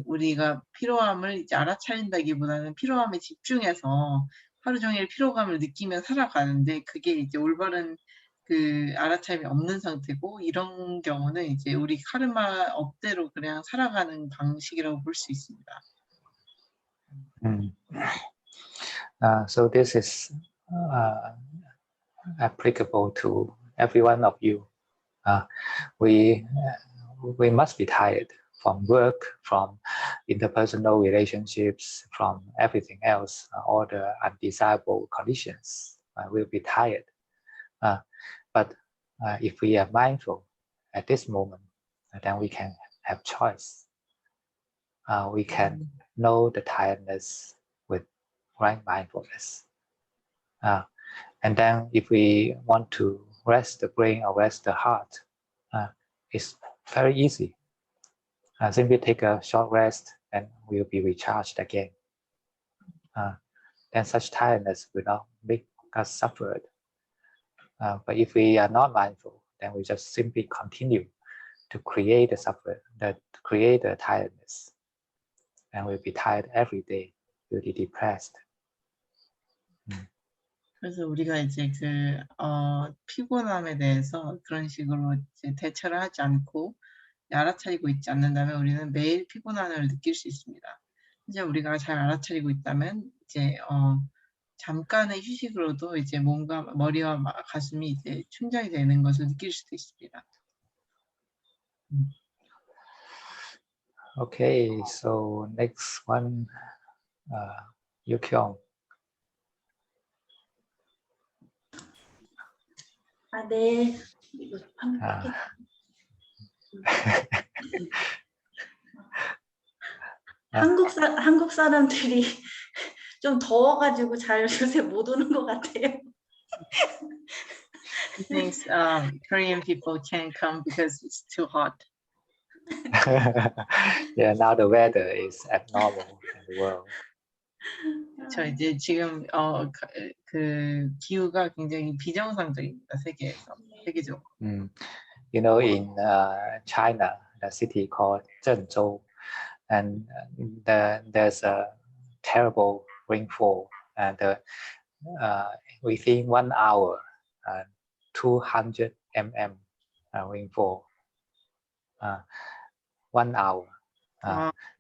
우리가 피로함을 이제 알아차린다기보다는 피로함에 집중해서 하루 종일 피로감을 느끼며 살아가는데 그게 이제 올바른 그 알아차림이 없는 상태고 이런 경우는 이제 우리 카르마 업대로 그냥 살아가는 방식이라고 볼 수 있습니다. So this is applicable to every one of you. We must be tired from work, from interpersonal relationships, from everything else, all the undesirable conditions. We'll be tired. But if we are mindful at this moment, then we can have choice. We can know the tiredness with right mindfulness. And then if we want to rest the brain or rest the heart, it's very easy. Simply take a short rest and we'll be recharged again. Then such tiredness will not make us suffer. But if we are not mindful, then we just simply continue to create the suffering, create the tiredness. And we'll be tired every day. We'll be depressed. 그래서 우리가 이제 그 피곤함에 대해서 그런 식으로 이제 대처를 하지 않고 알아차리고 있지 않는다면 우리는 매일 피곤함을 느낄 수 있습니다. 이제 우리가 잘 알아차리고 있다면 이제 잠깐의 휴식으로도 이제 몸과 머리와 가슴이 이제 충전이 되는 것을 느낄 수도 있습니다. Okay, so next one, Yukyong. 네. 이거 한국 사람들이 좀 더워가지고 잘 요새 못 오는 것 같아요. He thinks Korean people can't come because it's too hot. Yeah, now the weather is abnormal in the world. 저 이제 지금 그 기후가 굉장히 비정상적입니다. 세계적으로. You know, in China, the city called Zhengzhou, and there's a terrible rainfall, and within 1 hour, 200 mm rainfall. 1 hour.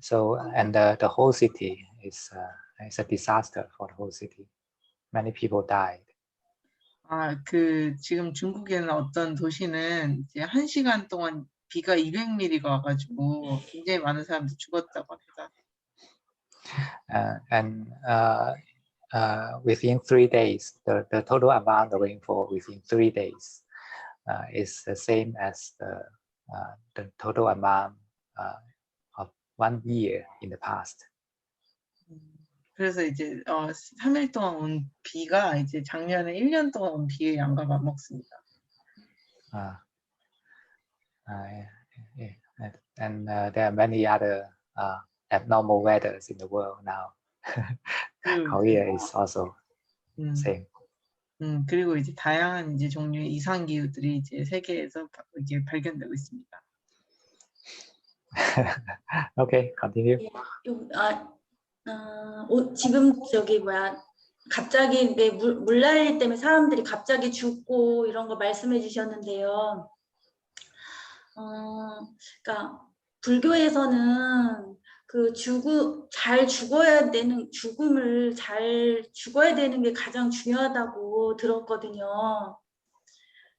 So, and the whole city is a disaster for the whole city. Many people died. 그 지금 중국에는 어떤 도시는 이제 1시간 동안 비가 200mm가 와가지고 굉장히 많은 사람들이 죽었다고 합니다. And within 3 days, the total amount of rainfall within 3 days is the same as the total amount of 1 year in the past. 그래서 이제 3일 동안 온 비가 이제 작년에 1년 동안 온 비의 양과 맞먹습니다. And there are many other abnormal weathers in the world now. Korea is also same. 그리고 이제 다양한 이제 종류의 이상 기후들이 이제 세계에서 이제 발견되고 있습니다. Okay, continue. 지금 저기 갑자기 물난리 때문에 사람들이 갑자기 죽고 이런 거 말씀해 주셨는데요. 그러니까 불교에서는 그 잘 죽어야 되는 죽음을 잘 죽어야 되는 게 가장 중요하다고 들었거든요.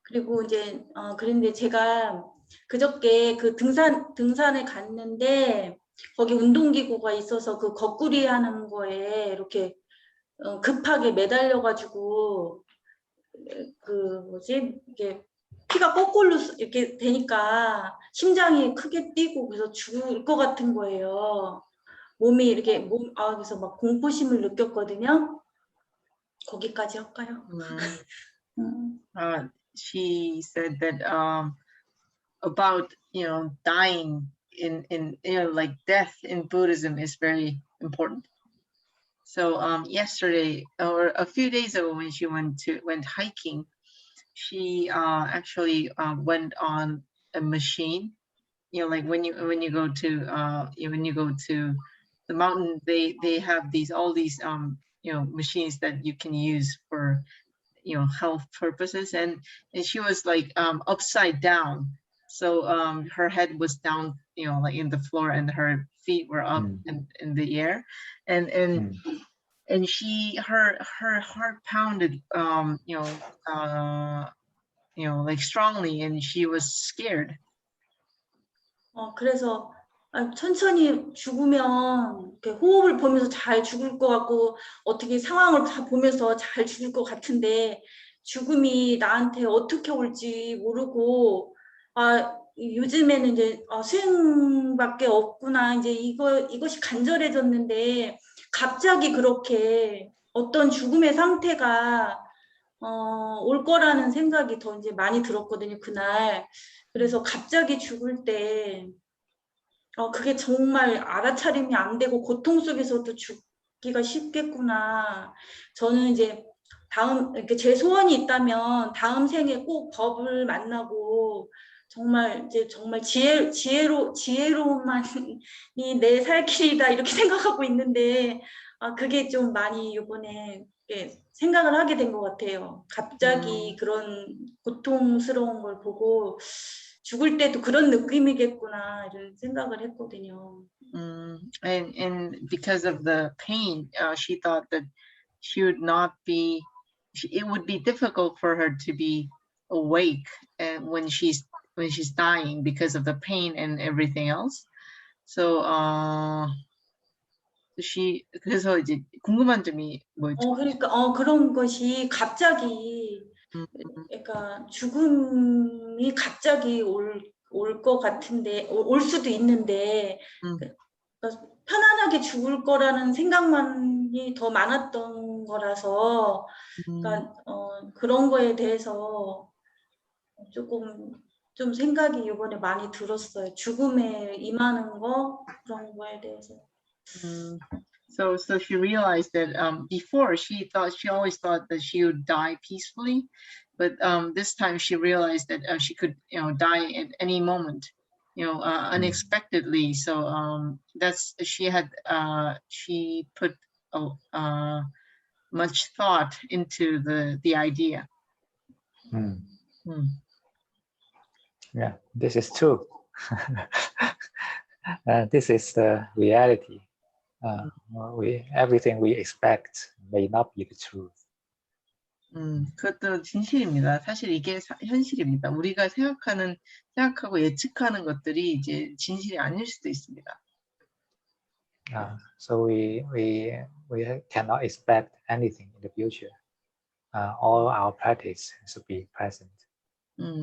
그리고 이제 그런데 제가 그저께 그 등산에 갔는데 거기 운동기구가 있어서 그 거꾸리 하는 거에 이렇게 급하게 매달려가지고 그 이게 피가 거꾸로 이렇게 되니까 심장이 크게 뛰고 그래서 죽을 것 같은 거예요. 몸이 이렇게 그래서 막 공포심을 느꼈거든요. 거기까지 할까요? She said that about dying in like death in Buddhism is very important. So yesterday or a few days ago when she went hiking, she actually went on a machine. Like when you go to the mountain, they have all these machines that you can use for health purposes, and she was like upside down, so her head was down, like in the floor, and her feet were up in the air, and her heart pounded like strongly, and she was scared. 그래서 천천히 죽으면 이렇게 호흡을 보면서 잘 죽을 것 같고 어떻게 상황을 다 보면서 잘 죽을 것 같은데 죽음이 나한테 어떻게 올지 모르고 요즘에는 이제 수행밖에 없구나, 이제 이것이 간절해졌는데 갑자기 그렇게 어떤 죽음의 상태가 올 거라는 생각이 더 이제 많이 들었거든요, 그날. 그래서 갑자기 죽을 때 그게 정말 알아차림이 안 되고 고통 속에서도 죽기가 쉽겠구나. 저는 이제 이렇게 제 소원이 있다면 다음 생에 꼭 법을 만나고 정말 지혜로움만이 내 살 길이다, 이렇게 생각하고 있는데 그게 좀 많이 이번에 생각을 하게 된 것 같아요. 갑자기 그런 고통스러운 걸 보고 죽을 때도 그런 느낌이겠구나, 이런 생각을 했거든요. And because of the pain, she thought that she would not be. It would be difficult for her to be awake, and when she's dying because of the pain and everything else. So, 그래서 이제 궁금한 점이 뭐였죠? 그러니까 그런 것이 갑자기, 그러니까 죽음이 갑자기 올 것 같은데, 올 수도 있는데, 그러니까 편안하게 죽을 거라는 생각만이 더 많았던 거라서, 그러니까 그런 거에 대해서 좀 생각이 이번에 많이 들었어요. 죽음에 임하는 거, 그런 거에 대해서. So she realized that before she always thought that she would die peacefully, but this time she realized that she could die at any moment, unexpectedly. So she put much thought into the idea. Yeah, this is true. This is the reality. Everything we expect may not be the truth. 그것도 진실입니다. 사실 이게 현실입니다. 우리가 생각하고 예측하는 것들이 이제 진실이 아닐 수도 있습니다. So we cannot expect anything in the future. All our practice should be present.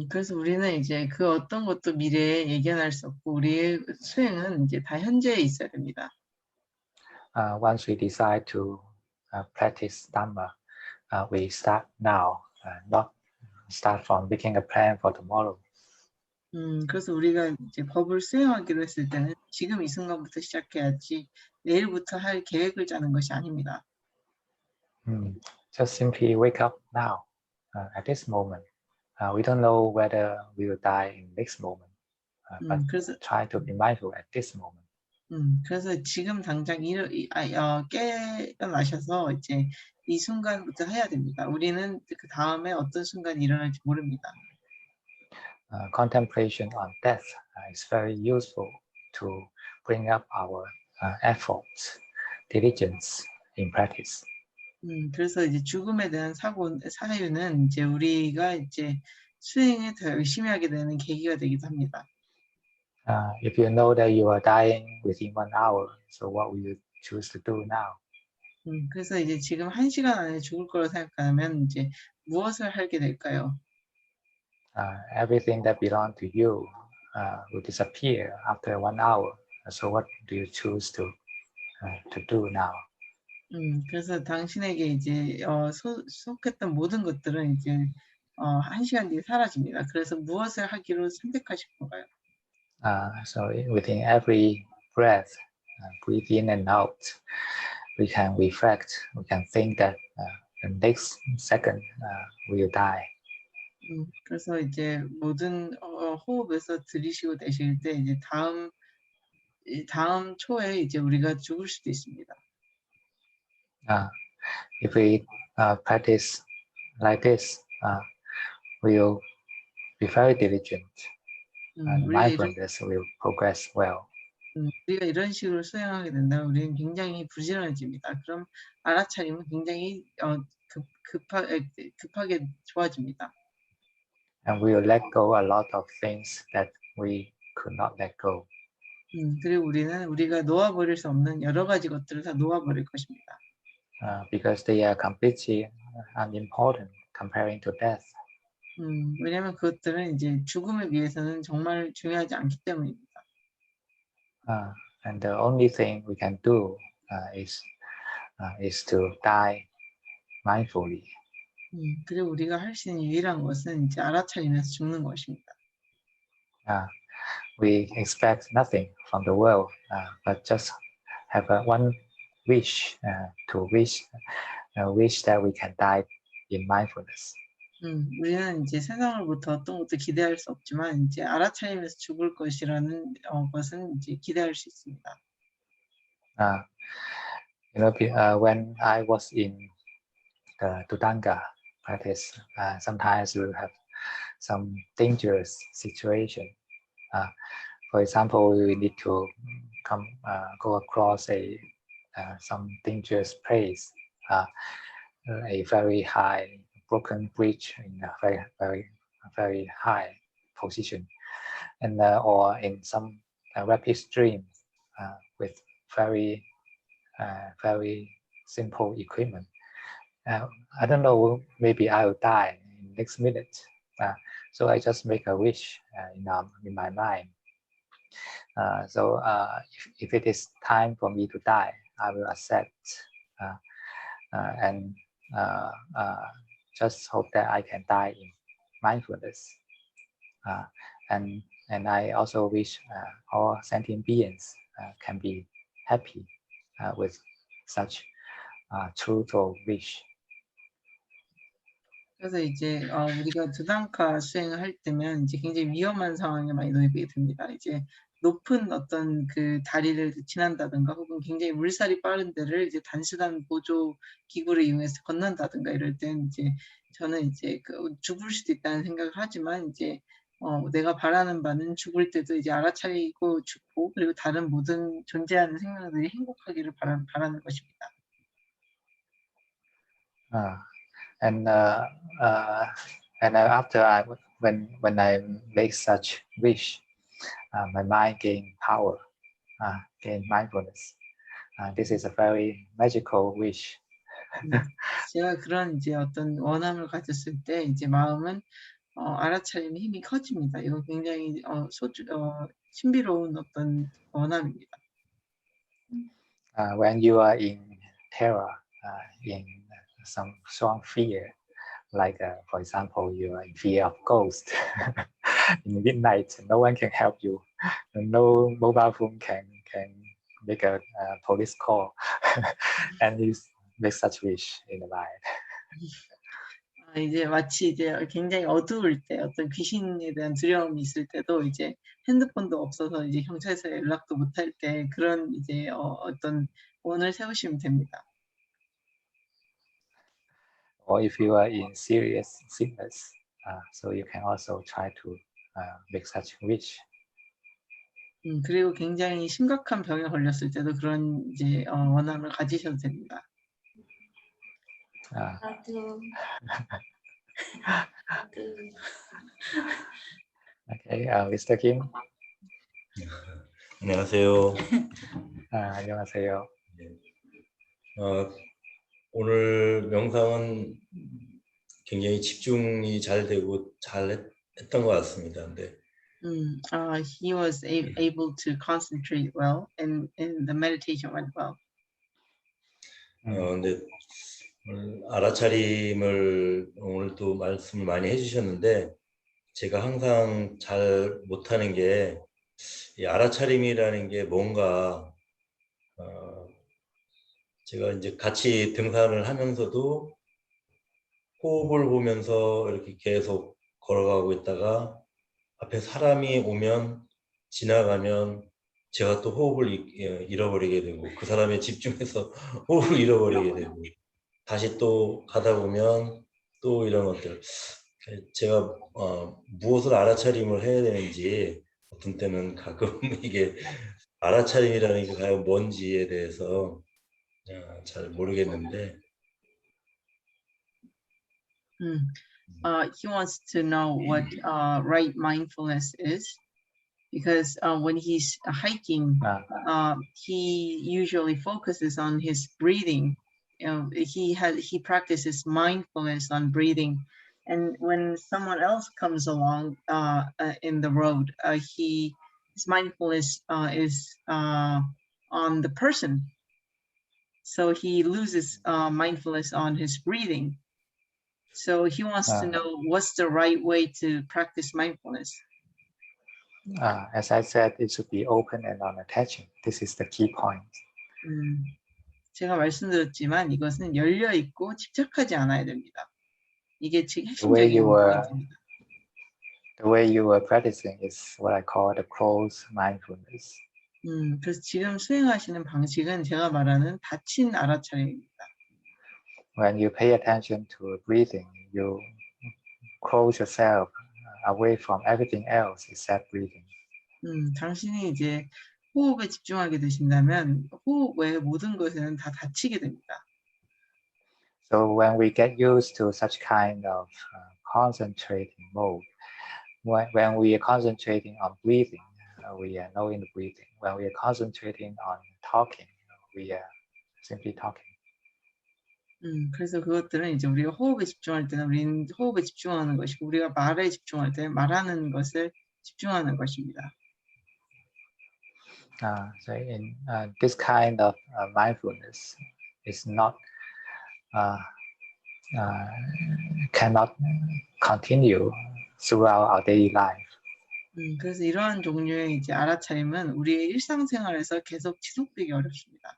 그래서 우리는 이제 그 어떤 것도 미래에 예견할 수 없고 우리의 수행은 이제 다 현재에 있어야 됩니다. Once we decide to practice Dhamma, we start now, not start from making a plan for tomorrow. 그래서 우리가 이제 법을 수행하기로 했을 때는 지금 이 순간부터 시작해야지 내일부터 할 계획을 짜는 것이 아닙니다. Just simply wake up now, at this moment. We don't know whether we will die in next moment, but try to be mindful at this moment. 그래서 지금 당장 깨어나셔서 이제 이 순간부터 해야 됩니다. 우리는 그 다음에 어떤 순간이 일어날지 모릅니다. Contemplation on death is very useful to bring up our efforts, diligence in practice. 그래서 이제 죽음에 대한 사유는 이제 우리가 이제 수행에 더 열심히 하게 되는 계기가 되기도 합니다. If you know that you are dying within 1 hour, so what will you choose to do now? 그래서 이제 지금 1시간 안에 죽을 거라고 생각하면 이제 무엇을 하게 될까요? Everything that belongs to you will disappear after 1 hour. So what do you choose to do now? 그래서 당신에게 이제 속했던 모든 것들은 이제 1시간 뒤에 사라집니다. 그래서 무엇을 하기로 선택하실 건가요? So within every breath, breathe in and out, we can reflect, we can think that the next second we will die. 그래서 이제 모든 호흡에서 들이쉬고 내쉴 때 이제 다음 초에 이제 우리가 죽을 수도 있습니다. if we practice like this, we'll be very diligent, and mindfulness will progress well. 우리가 이런 식으로 수행하게 된다면 우리는 굉장히 부지런해집니다. 그럼 알아차림은 굉장히 급하게 좋아집니다. And we will let go a lot of things that we could not let go. 그리고 우리는 우리가 놓아버릴 수 없는 여러 가지 것들을 다 놓아버릴 것입니다. Because they are completely unimportant comparing to death. 왜냐하면 그것들은 이제 죽음에 비해서는 정말 중요하지 않기 때문입니다. And the only thing we can do is to die mindfully. 그리고 우리가 할 수 있는 유일한 것은 이제 알아차리면서 죽는 것입니다. We expect nothing from the world, but just have one wish to wish that we can die in mindfulness. 우리는 이제 세상으로부터 어떤 것도 기대할 수 없지만 이제 알아차리면서 죽을 것이라는 것은 이제 기대할 수 있습니다. When I was in the Dudanga practice, sometimes we have some dangerous situation. For example, we need to go across some dangerous place, a very high broken bridge in a very high position, and or in some rapid stream with very simple equipment. I don't know, maybe I will die in next minute. So I just make a wish in my mind. So if it is time for me to die, I will accept and just hope that I can die in mindfulness. And I also wish all sentient beings can be happy with such truthful wish. 그래서 이제 우리가 두당카 수행을 할 때면 이제 굉장히 위험한 상황에 많이 놓이게 됩니다. 이제 높은 어떤 그 다리를 지난다든가 혹은 굉장히 물살이 빠른 데를 이제 단순한 보조 기구를 이용해서 건넌다든가 이럴 땐 이제 저는 이제 죽을 수도 있다는 생각을 하지만 이제 내가 바라는 바는 죽을 때도 이제 알아차리고 죽고 그리고 다른 모든 존재하는 생명들이 행복하기를 바라는 것입니다. And after when I make such wish, my mind gain power, gain mindfulness. This is a very magical wish. 제가 그런 이제 어떤 원함을 가졌을 때 이제 마음은 알아차리는 힘이 커집니다. 이건 굉장히 신비로운 어떤 원함입니다. When you are in terror, in some strong fear, like for example, you are in fear of ghosts. In midnight, no one can help you. No mobile phone can make a police call, and you make such wish in the mind. 이제 마치 이제 굉장히 어두울 때 어떤 귀신에 대한 두려움이 있을 때도 이제 핸드폰도 없어서 이제 경찰서에 연락도 못할 때 그런 이제 어떤 원을 세우시면 됩니다. Or if you are in serious sickness, so you can also try to make such wish. 그리고 굉장히 심각한 병에 걸렸을 때도 그런 이제 원함을 가지셔도 됩니다. Okay, Mr. Kim. 안녕하세요. 안녕하세요. 오늘 명상은 굉장히 집중이 잘 되고 잘 했던 것 같습니다. 근데 he was able to concentrate well, and the meditation went well. 근데 오늘 알아차림을 오늘도 말씀을 많이 해주셨는데 제가 항상 잘 못하는 게 이 알아차림이라는 게 뭔가 제가 이제 같이 등산을 하면서도 호흡을 보면서 이렇게 계속 걸어가고 있다가 앞에 사람이 오면 지나가면 제가 또 호흡을 잃어버리게 되고 그 사람에 집중해서 호흡을 잃어버리게 되고 다시 또 가다 보면 또 이런 것들 제가 무엇을 알아차림을 해야 되는지 어떤 때는 가끔 이게 알아차림이라는 게 과연 뭔지에 대해서 잘 모르겠는데 He wants to know what right mindfulness is, because when he's hiking, he usually focuses on his breathing. He practices mindfulness on breathing, and when someone else comes along in the road, his mindfulness is on the person, so he loses mindfulness on his breathing. So he wants to know what's the right way to practice mindfulness. As I said, it should be open and non-attaching. This is the key point. 제가 말씀드렸지만 이것은 열려 있고 집착하지 않아야 됩니다. 이게 The 핵심적인 포인트입니다. way you were practicing is what I call the closed mindfulness. 그래서 지금 수행하시는 방식은 제가 말하는 닫힌 알아차림입니다. When you pay attention to breathing, you close yourself away from everything else except breathing. 당신이 이제 호흡에 집중하게 되신다면 호흡 외의 모든 것에는 다 닫히게 됩니다. So when we get used to such kind of concentrating mode, when we are concentrating on breathing, we are knowing the breathing. When we are concentrating on talking, we are simply talking. 그래서 그것들은 이제 우리가 호흡에 집중할 때는 우리는 호흡에 집중하는 것이고, 우리가 말에 집중할 때는 말하는 것을 집중하는 것입니다. So in this kind of mindfulness is not cannot continue throughout our daily life. 그래서 이러한 종류의 이제 알아차림은 우리의 일상생활에서 계속 지속되기 어렵습니다.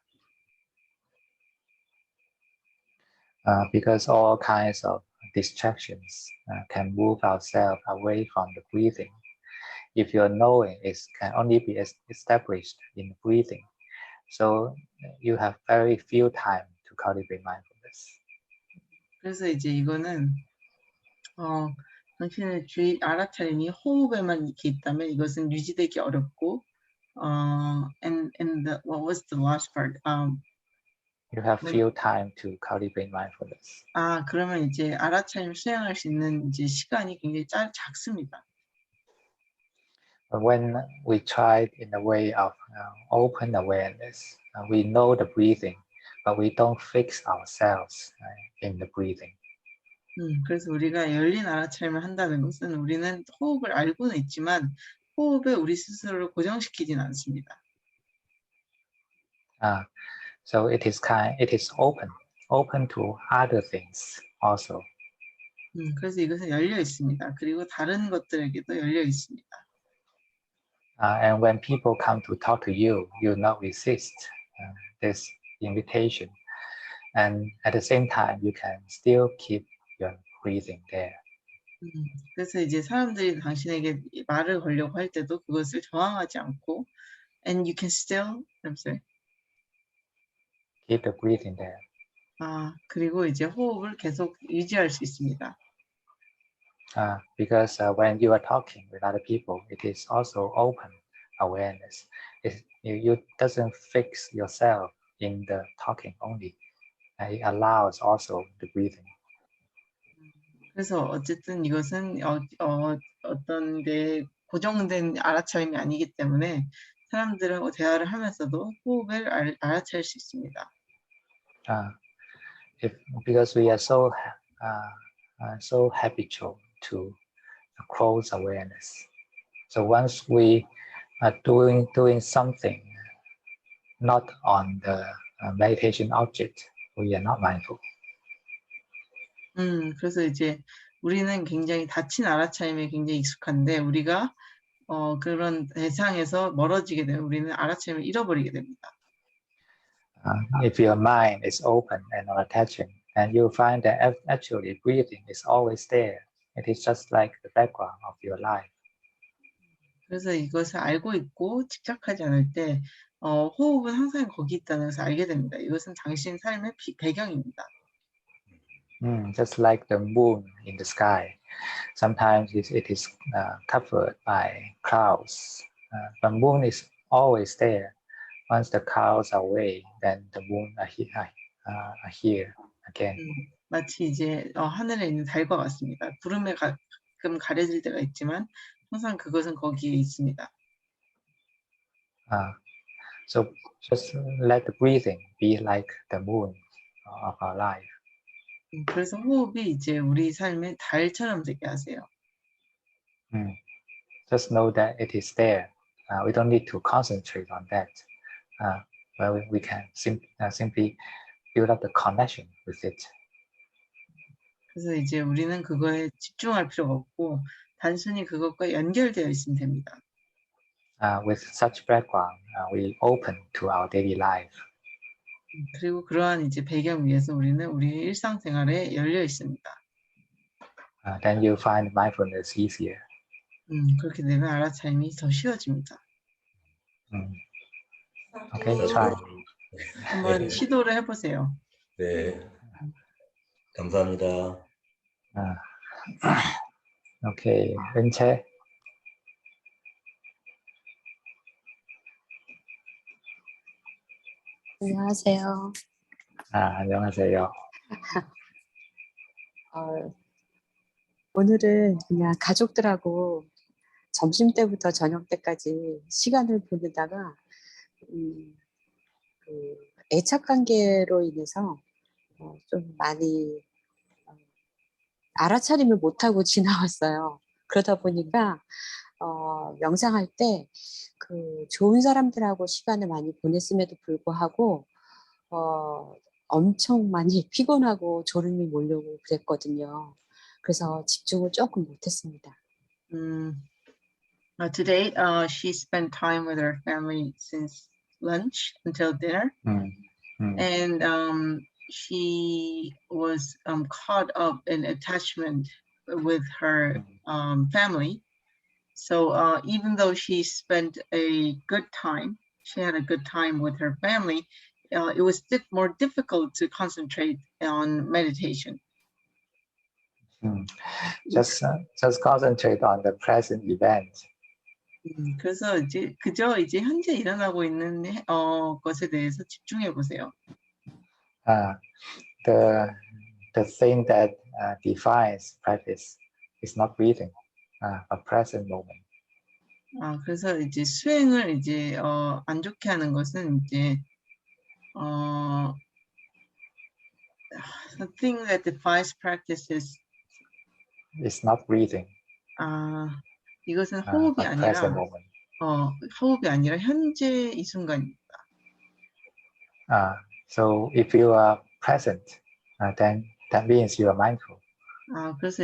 Because all kinds of distractions can move ourselves away from the breathing. If your knowing can only be established in breathing, so you have very few time to cultivate mindfulness. 그래서 이제 이거는 당신의 주의 알아차림이 호흡에만 이렇게 있다면 이것은 유지되기 어렵고, and what was the last part? You have few time to cultivate mindfulness. 그러면 이제 알아차림 수행할 수 있는 이제 시간이 굉장히 작습니다. But when we try in a way of open awareness, we know the breathing, but we don't fix ourselves in the breathing. 그래서 우리가 열린 알아차림을 한다는 것은 우리는 호흡을 알고는 있지만 호흡에 우리 스스로를 고정시키진 않습니다. So it is open to other things also. 그래서 이것은 열려 있습니다. 그리고 다른 것들에게도 열려 있습니다. And when people come to talk to you, you not resist this invitation. And at the same time, you can still keep your breathing there. 그래서 이제 사람들이 당신에게 말을 걸려고 할 때도 그것을 저항하지 않고, and you can still, I'm sorry. Keep the breathing there. 그리고 이제 호흡을 계속 유지할 수 있습니다. Because when you are talking with other people, it is also open awareness. You doesn't fix yourself in the talking only. It allows also the breathing. 그래서 어쨌든 이것은 어떤 데 고정된 알아차림이 아니기 때문에 사람들하고 대화를 하면서도 호흡을 알아차릴 수 있습니다. Because we are so habitual to close awareness. So once we are doing something not on the meditation object, we are not mindful. 그래서 이제 우리는 굉장히 닫힌 알아차림에 굉장히 익숙한데 우리가 그런 대상에서 멀어지게 되면 우리는 알아차림을 잃어버리게 됩니다. If your mind is open and not attaching, and you find that actually breathing is always there. It is just like the background of your life. 그래서 이것을 알고 있고 집착하지 않을 때 호흡은 항상 거기 있다는 것을 알게 됩니다. 이것은 당신 삶의 배경입니다. Just like the moon in the sky. Sometimes it is covered by clouds. The moon is always there. Once the clouds are away, then the moon are here again. 마치 이제 하늘에 있는 달과 같습니다. 구름에 가끔 가려질 때가 있지만 항상 그것은 거기에 있습니다. So just let the breathing be like the moon of our life. 그래서 호흡이 이제 우리 삶의 달처럼 되게 하세요. Just know that it is there. We don't need to concentrate on that. Well, we can simply build up the connection with it. 그래서 이제 우리는 그거에 집중할 필요가 없고 단순히 그것과 연결되어 있으면 됩니다. With such background, we open to our daily life. 그리고 그러한 이제 배경 위에서 우리는 우리의 일상생활에 열려 있습니다. Then you find mindfulness easier. 그렇게 되면 알아차림이 더 쉬워집니다. Okay, try. 한번 시도를 해보세요. 네, 감사합니다. Okay, 은채. 안녕하세요. 안녕하세요. 오늘은 그냥 가족들하고 점심 때부터 저녁 때까지 시간을 보내다가 그 애착 관계로 인해서 좀 많이 알아차림을 못하고 지나왔어요. 그러다 보니까 명상할 때 그 좋은 사람들하고 시간을 많이 보냈음에도 불구하고 엄청 많이 피곤하고 졸음이 몰려오고 그랬거든요. 그래서 집중을 조금 못했습니다. Today, she spent time with her family since lunch until dinner, and she was caught up in attachment with her family. So even though she spent a good time, she had a good time with her family, it was more difficult to concentrate on meditation. Just concentrate on the present event. 그래서 이제 그저 이제 현재 일어나고 있는 것에 대해서 집중해 보세요. The thing that defines practice is not breathing, but present moment. 그래서 이제 수행을 이제 안 좋게 하는 것은 이제 the thing that defines practice is not breathing. 이것은 호흡이 아니라 호흡이 아니라 현재 이 순간입니다. So if you are present, then that means you are mindful. 그래서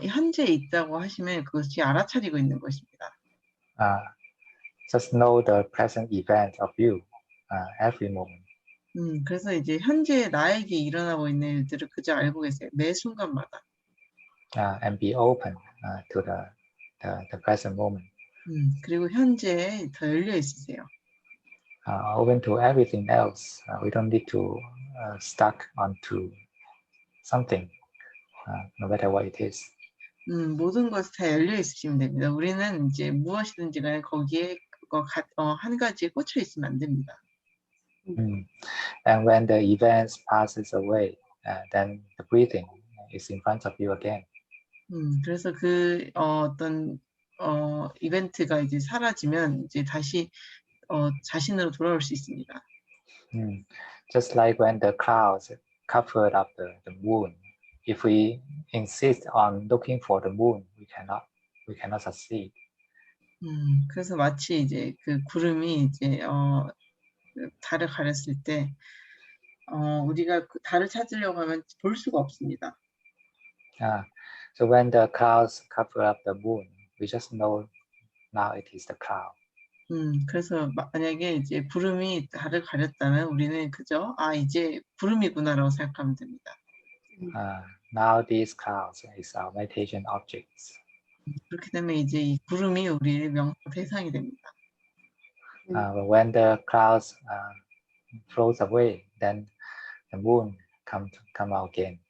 현재에 있다고 하시면 그것이 알아차리고 있는 것입니다. Just know the present event of you every moment. 그래서 이제 현재 나에게 일어나고 있는 일들을 그저 알고 계세요. 매 순간마다. And be open to the present moment. 그리고 현재에 더 열려 있으세요. Open to everything else. We don't need to stuck onto something, no matter what it is. 모든 것이 다 열려 있으시면 됩니다. 우리는 이제 무엇이든지 간에 거기에 한 가지에 꽂혀 있으면 안 됩니다. And when the events passes away, then the breathing is in front of you again. 그래서 그 어떤 이벤트가 이제 사라지면 이제 다시 자신으로 돌아올 수 있습니다. Just like when the clouds covered up the moon, if we insist on looking for the moon, we cannot succeed. 그래서 마치 이제 그 구름이 이제 달을 가렸을 때 우리가 그 달을 찾으려고 하면 볼 수가 없습니다. So when the clouds cover up the moon, we just know now it is the cloud. 그래서 만약에 이제 구름이 달을 가렸다면 우리는 그저 이제 구름이구나라고 생각하면 됩니다. Now these clouds is our meditation objects. 그렇게 되면 이제 이 구름이 우리의 명상 대상이 됩니다. When the clouds flows away, then the moon come out again.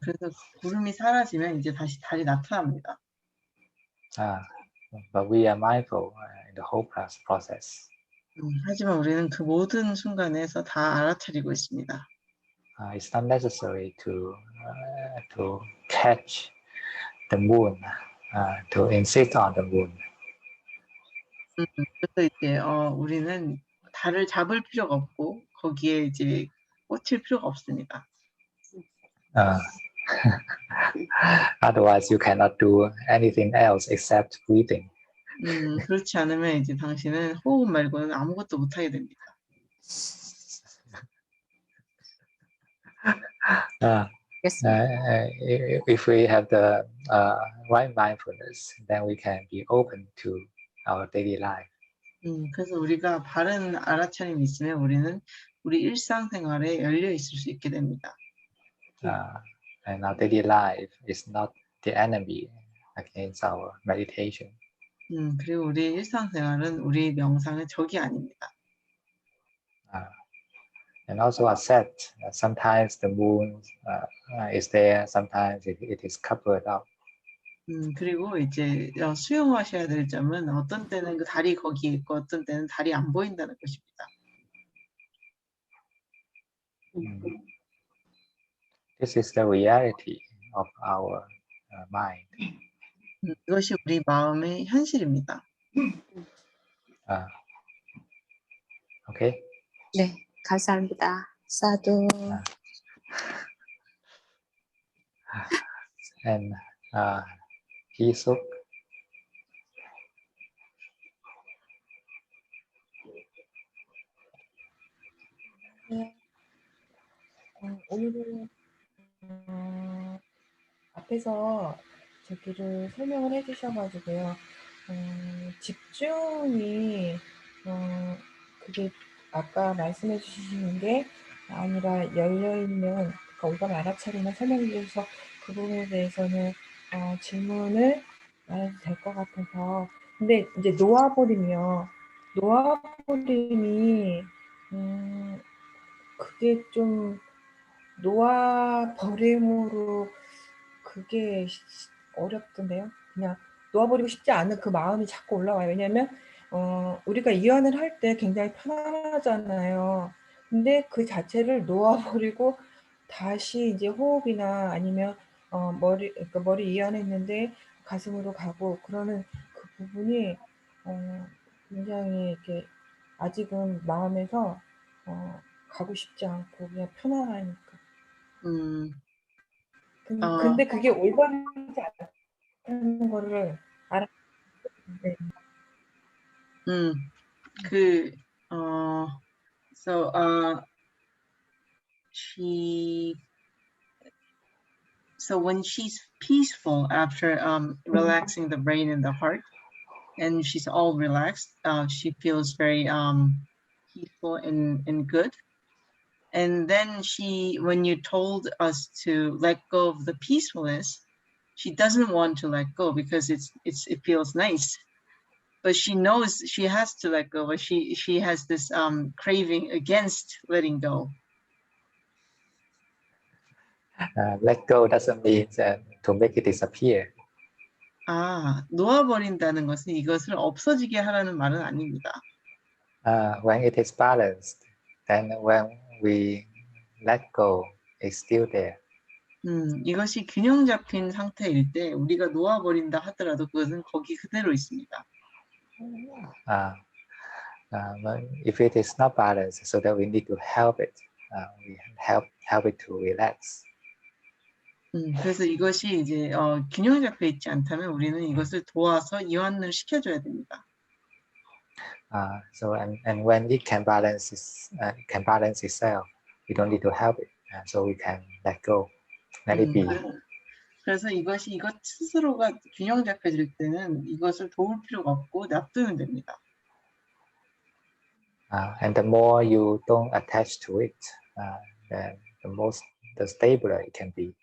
그래서 구름이 사라지면 이제 다시 달이 나타납니다. But we are mindful in the whole process. 하지만 우리는 그 모든 순간에서 다 알아차리고 있습니다. It's not necessary to catch the moon, to insist on the moon. 그래서 이제 우리는 달을 잡을 필요가 없고 거기에 이제 꽂힐 필요가 없습니다. Otherwise, you cannot do anything else except breathing. 그렇지 않으면 이제 당신은 호흡 말고는 아무것도 못하게 됩니다. If we have the right mindfulness, then we can be open to our daily life. 그래서 우리가 바른 알아차림이 있으면 우리는 우리 일상생활에 열려 있을 수 있게 됩니다. And our daily life is not the enemy against our meditation. 그리고 우리 일상생활은 우리 명상의 적이 아닙니다. And also accept that sometimes the moon is there, sometimes it is covered up. 그리고 이제 수용하셔야 될 점은 어떤 때는 그 달이 거기에 있고 어떤 때는 달이 안 보인다는 것입니다. This is the reality of our mind. 이것이 우리 마음의 현실입니다. Okay? 네, 감사합니다. 사두. And Hisuk. 오늘은 앞에서 저기를 설명을 해주셔가지고요. 집중이 그게 아까 말씀해 주시는 게 아니라 열려있는 그러니까 올바른 알아차림을 설명해 주셔서 그 부분에 대해서는 질문을 안 해도 될 것 같아서 근데 이제 놓아버림이 그게 좀 놓아버림으로 그게 어렵던데요. 그냥 놓아버리고 싶지 않은 그 마음이 자꾸 올라와요. 왜냐하면 우리가 이완을 할 때 굉장히 편안하잖아요. 근데 그 자체를 놓아버리고 다시 이제 호흡이나 아니면 그러니까 머리 이완했는데 가슴으로 가고 그러는 그 부분이 굉장히 이렇게 아직은 마음에서 가고 싶지 않고 그냥 편안하니까. 근데 그게 올바르지 않다는 거를 알아. 네. So when she's peaceful after relaxing the brain and the heart, and she's all relaxed, she feels very peaceful and good. And then when you told us to let go of the peacefulness, she doesn't want to let go because it feels nice. But she knows she has to let go, but she has this craving against letting go. Let go doesn't mean to make it disappear. 놓아버린다는 것은 이것을 없어지게 하라는 말은 아닙니다. When it is balanced, then when we let go, it's still there. 이것이 균형 잡힌 상태일 때 우리가 놓아버린다 하더라도 그것은 거기 그대로 있습니다. But if it is not balanced, so that we need to help it. We help it to relax. 그래서 이것이 이제 균형 잡혀 있지 않다면 우리는 이것을 도와서 이완을 시켜줘야 됩니다. So and when it can balance itself, we don't need to help it. So we can let go, let it be. 그래서 이것 스스로가 균형 잡혀질 때는 이것을 도울 필요가 없고 놔두면 됩니다. And the more you don't attach to it, then the stabler it can be.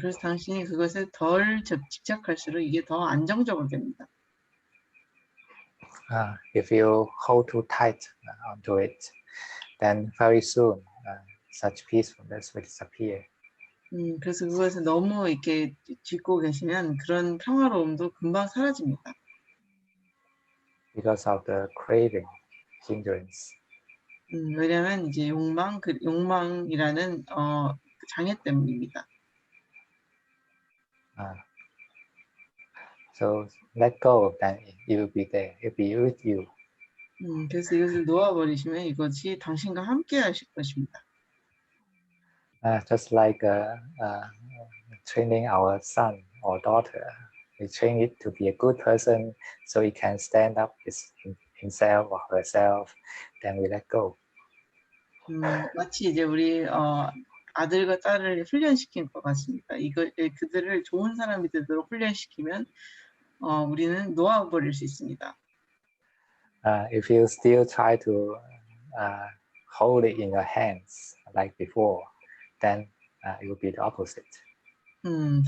그래서 당신이 그것에 덜 집착할수록 이게 더 안정적으로 됩니다. If you hold too tight onto it, then very soon such peacefulness will disappear. 그래서 그것을 너무 이렇게 쥐고 계시면 그런 평화로움도 금방 사라집니다. Because of the craving hindrance. 왜냐하면 이제 욕망이라는 장애 때문입니다. So let go of that. It will be there. It will be with you. 그래서 이것을 놓아버리시면 이것이 당신과 함께 하실 것입니다. Just like training our son or daughter, we train it to be a good person, so he can stand up himself or herself. Then we let go. 마치 이제 우리 아들과 딸을 훈련시킨 것 같습니다. 그들을 좋은 사람이 되도록 훈련시키면 우리는 놓아버릴 수 있습니다. If you still try to hold it in your hands like before, then it will be the opposite.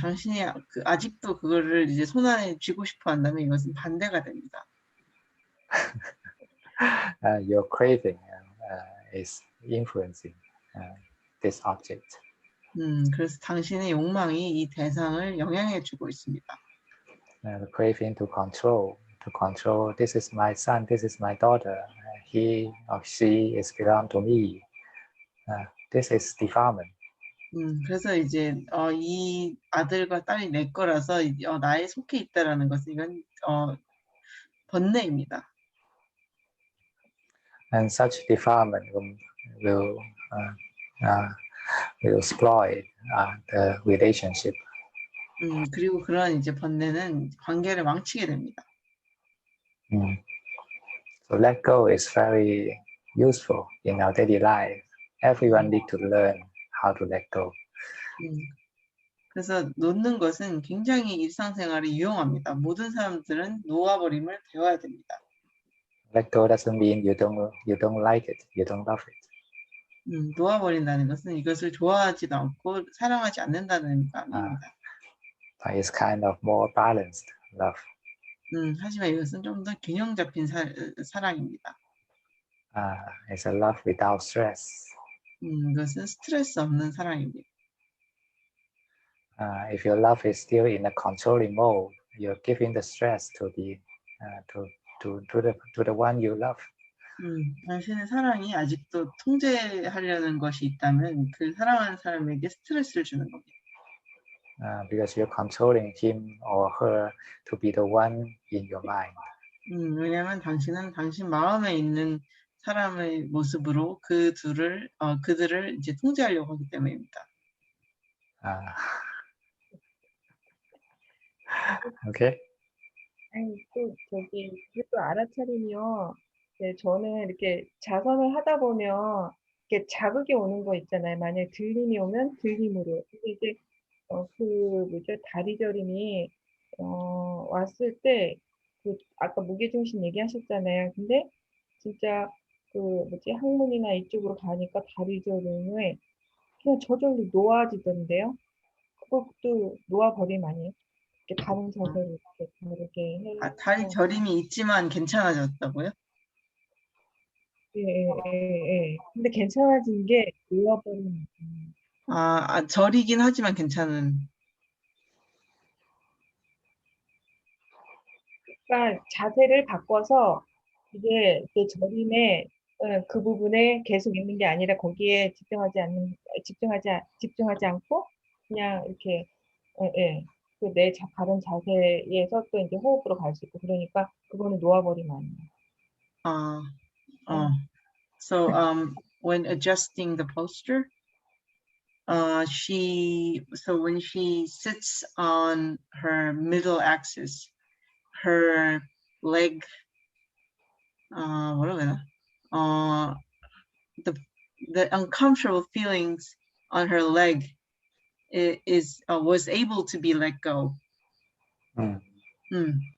당신이 아직도 그거를 이제 손 안에 쥐고 싶어 한다면 이것은 반대가 됩니다. Your craving is influencing this object. 그래서 당신의 욕망이 이 대상을 영향해 주고 있습니다. The craving to control. This is my son. This is my daughter. He or she is belong to me. This is defilement. 그래서 이제 이 아들과 딸이 내 거라서 나에 속해 있다라는 것은 이건 번뇌입니다. And such defilement will exploit the relationship. 그리고 그런 이제 번뇌는 관계를 망치게 됩니다. So let go is very useful in our daily life. Everyone need to learn how to let go. 그래서 놓는 것은 굉장히 일상생활에 유용합니다. 모든 사람들은 놓아버림을 배워야 됩니다. Let go doesn't mean you don't like it, you don't love it. 놓아버린다는 것은 이것을 좋아하지도 않고 사랑하지 않는다는 의미입니다. But it's kind of more balanced love. 하지만 이것은 좀 더 균형 잡힌 사랑입니다. It's a love without stress. 이것은 스트레스 없는 사랑입니다. If your love is still in a controlling mode, you're giving the stress to the one you love. 당신의 사랑이 아직도 통제하려는 것이 있다면 그 사랑하는 사람에게 스트레스를 주는 겁니다. Because you're controlling him or her to be the one in your mind. 왜냐하면 당신은 당신 마음에 있는 사람의 모습으로 그들을 이제 통제하려고 하기 때문입니다. Okay. 아니 또 그것도 알아차리면 저는 이렇게 자선을 하다 보면 이렇게 자극이 오는 거 있잖아요. 만약에 들림이 오면 들림으로. 근데 이제 다리 저림이 왔을 때 아까 무게중심 얘기하셨잖아요. 근데 진짜 학문이나 이쪽으로 가니까 다리 저림을 그냥 저절로 놓아지던데요. 그것도 놓아버림 아니에요? 이렇게 다른 자세로 이렇게 다르게 해서. 다리 저림이 있지만 괜찮아졌다고요? 예. 근데 괜찮아진 게 놓아버리는. 저리긴 하지만 괜찮은. 그러니까 자세를 바꿔서 이게 저림에 그 부분에 계속 있는 게 아니라 거기에 집중하지 않고 그냥 이렇게 내 바른 자세에서 또 이제 호흡으로 갈 수 있고 그러니까 그거는 놓아버리면 아니에요. So when adjusting the posture, when she sits on her middle axis, her leg, the uncomfortable feelings on her leg was able to be let go.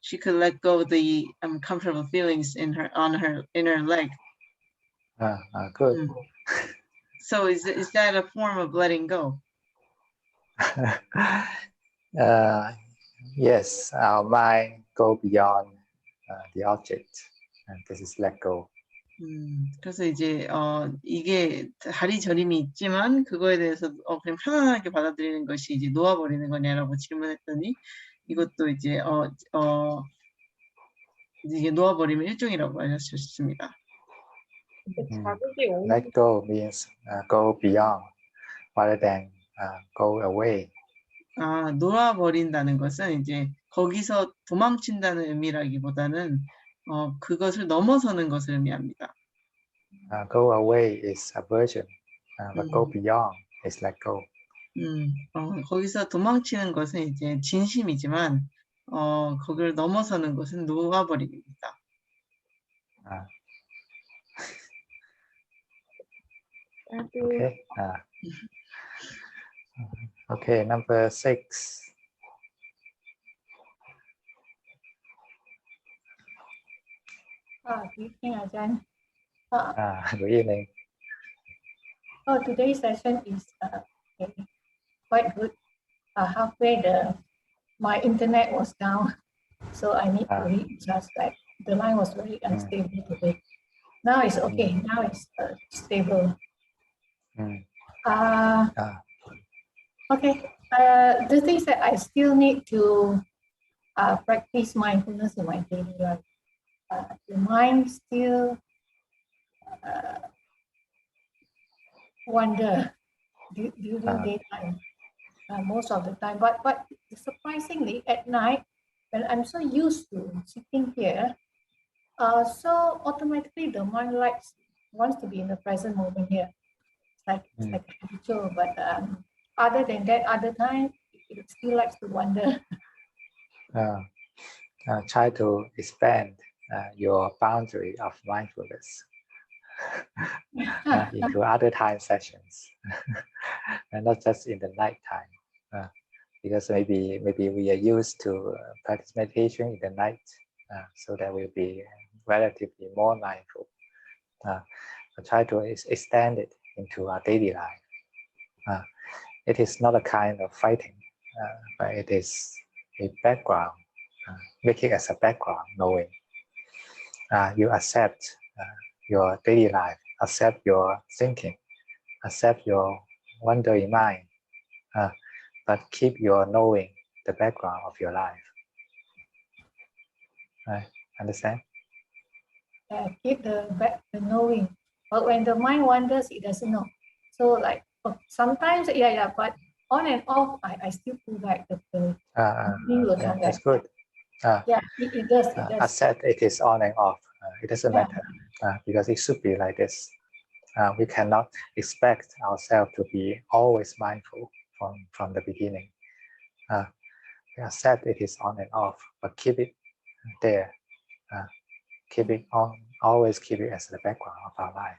She could let go the uncomfortable feelings in her leg. Good. So is that a form of letting go? Yes, our mind go beyond the object, and this is let go. 그래서 이제 이게 다리 저림이 있지만 그거에 대해서 그냥 편안하게 받아들이는 것이 이제 놓아버리는 거냐라고 질문했더니 이것도 이제 이게 놓아버리면 일종이라고 알려주셨습니다. Let go means go beyond rather than go away. 놓아버린다는 것은 이제 거기서 도망친다는 의미라기보다는 그것을 넘어서는 것을 의미합니다. Go away is aversion, but go beyond is let go. 거기서 도망치는 것은 이제 진심이지만 거기를 넘어서는 것은 놓아버립니다. Okay. Okay, number 6. Good evening, Ajahn. Good evening. Today's session is quite good. Halfway my internet was down, so I need to readjust that. The line was very unstable today. Now it's okay. Now it's stable. Okay. The things that I still need to practice mindfulness in my daily life. The mind still wander during daytime most of the time. But surprisingly, at night, when I'm so used to sitting here, so automatically the mind wants to be in the present moment here. It's like habitual, but other than that, other time, it still likes to wander. Try to expand your boundary of mindfulness into other time sessions, and not just in the night time, because maybe we are used to practice meditation in the night, so that we'll be relatively more mindful. Try to extend it into our daily life. It is not a kind of fighting, but it is a background. Make it as a background, knowing you accept your daily life, accept your thinking, accept your wandering mind, but keep your knowing the background of your life. Understand? Keep the knowing, but when the mind wanders, it doesn't know. So like sometimes, but on and off, I still feel like the will come back. That's good. It does. Accept it is on and off. It doesn't matter because it should be like this. We cannot expect ourselves to be always mindful from the beginning. Accept it is on and off, but keep it there. Keep it on. Always keep it as the background of our life.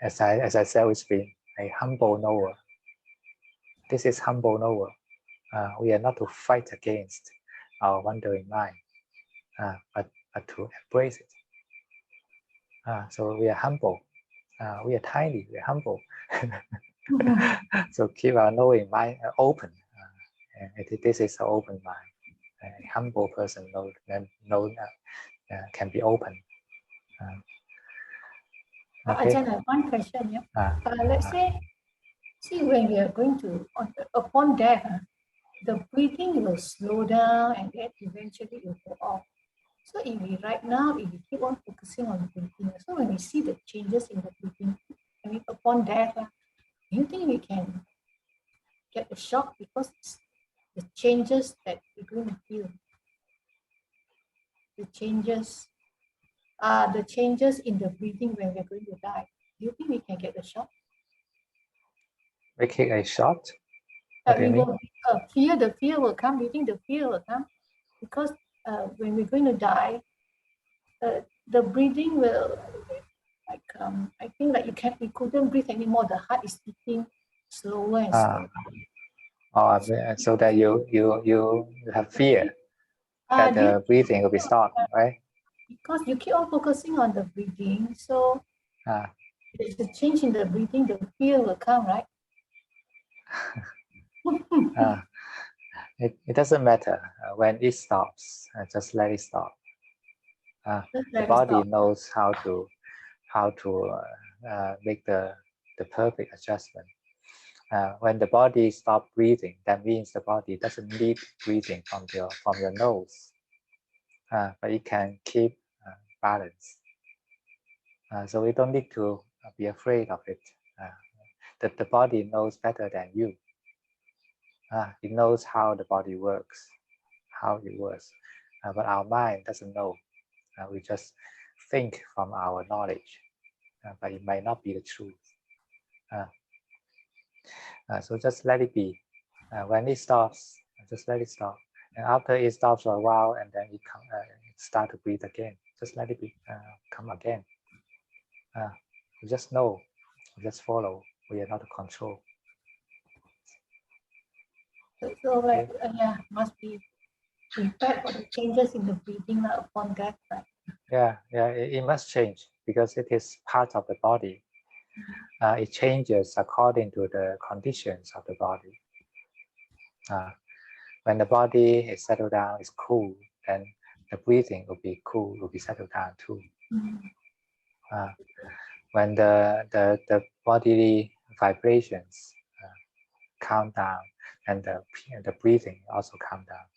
As I said, it's been a humble knower. This is humble knower. We are not to fight against our wandering mind, but to embrace it. So we are humble. We are tiny. We are humble. So keep our knowing mind open. This is an open mind. A humble person can be open. Okay. Ajahn, one question. Let's say, when we are going to, upon death, the breathing will slow down and then eventually it will go off. So if we keep on focusing on breathing, so when we see the changes in the breathing, upon death, do you think we can get a shock because the changes that we're going to feel, the changes in the breathing when we're going to die, do you think we can get a shock? Making a shot? The fear will come. Do you think the fear will come? Because when we're going to die, the breathing will, I think that we couldn't breathe anymore. The heart is beating slower and slower. So that you have fear that the breathing will be stopped, right? Because you keep on focusing on the breathing, so there's a change in the breathing, the fear will come, right? It doesn't matter when it stops. Just let it stop. The body knows how to make the perfect adjustment. When the body stops breathing, that means the body doesn't need breathing from your nose, but it can keep balance. So we don't need to be afraid of it. The body knows better than you. It knows how the body works, but our mind doesn't know. We just think from our knowledge, but it might not be the truth. So just let it be. When it stops, just let it stop. And after it stops for a while, and then it start to breathe again. Just let it be, come again. We just know, we just follow. We are not to control. So like, yeah, must be prepared for the changes in the breathing upon death, right? Yeah, it must change because it is part of the body. It changes according to the conditions of the body. When the body is settled down, is cool, then the breathing will be cool, will be settled down too. When the bodily vibrations calm down, and the breathing also calm down.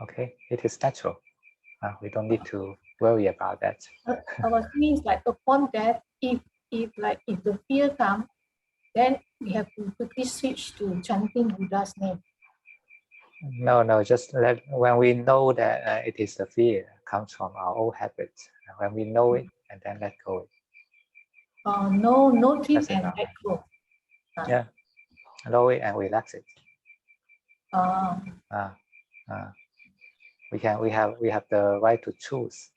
Okay, it is natural. We don't need to worry about that. Our means like upon death, if the fear comes, then we have to quickly switch to chanting Buddha's name. No, just when we know that it is the fear comes from our old habits. When we know it, and then let go. Note it and let go. Yeah, know it and relax it. We have the right to choose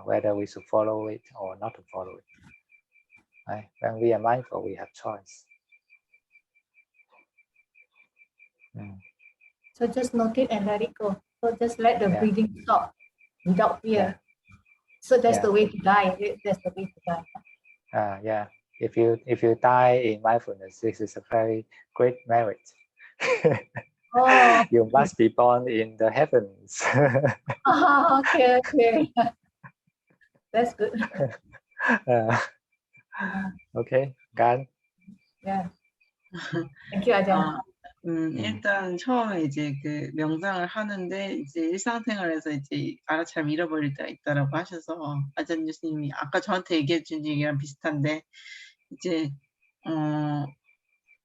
whether we should follow it or not to follow it. Right? When we are mindful, we have choice. So just note it and let it go. So just let the breathing stop without fear. So that's the way to die. That's the way to die. Yeah. If you die in mindfulness, this is a very great merit. You must be born in the heavens. Okay. That's good. Okay, Gan. Yeah. Thank you, Ajahn. 일단 처음에 이제 그 명상을 하는데 이제 일상생활에서 이제 알아차림 잃어버릴 때가 있다라고 하셔서 아잔 교수님이 아까 저한테 얘기해 준 얘기랑 비슷한데 이제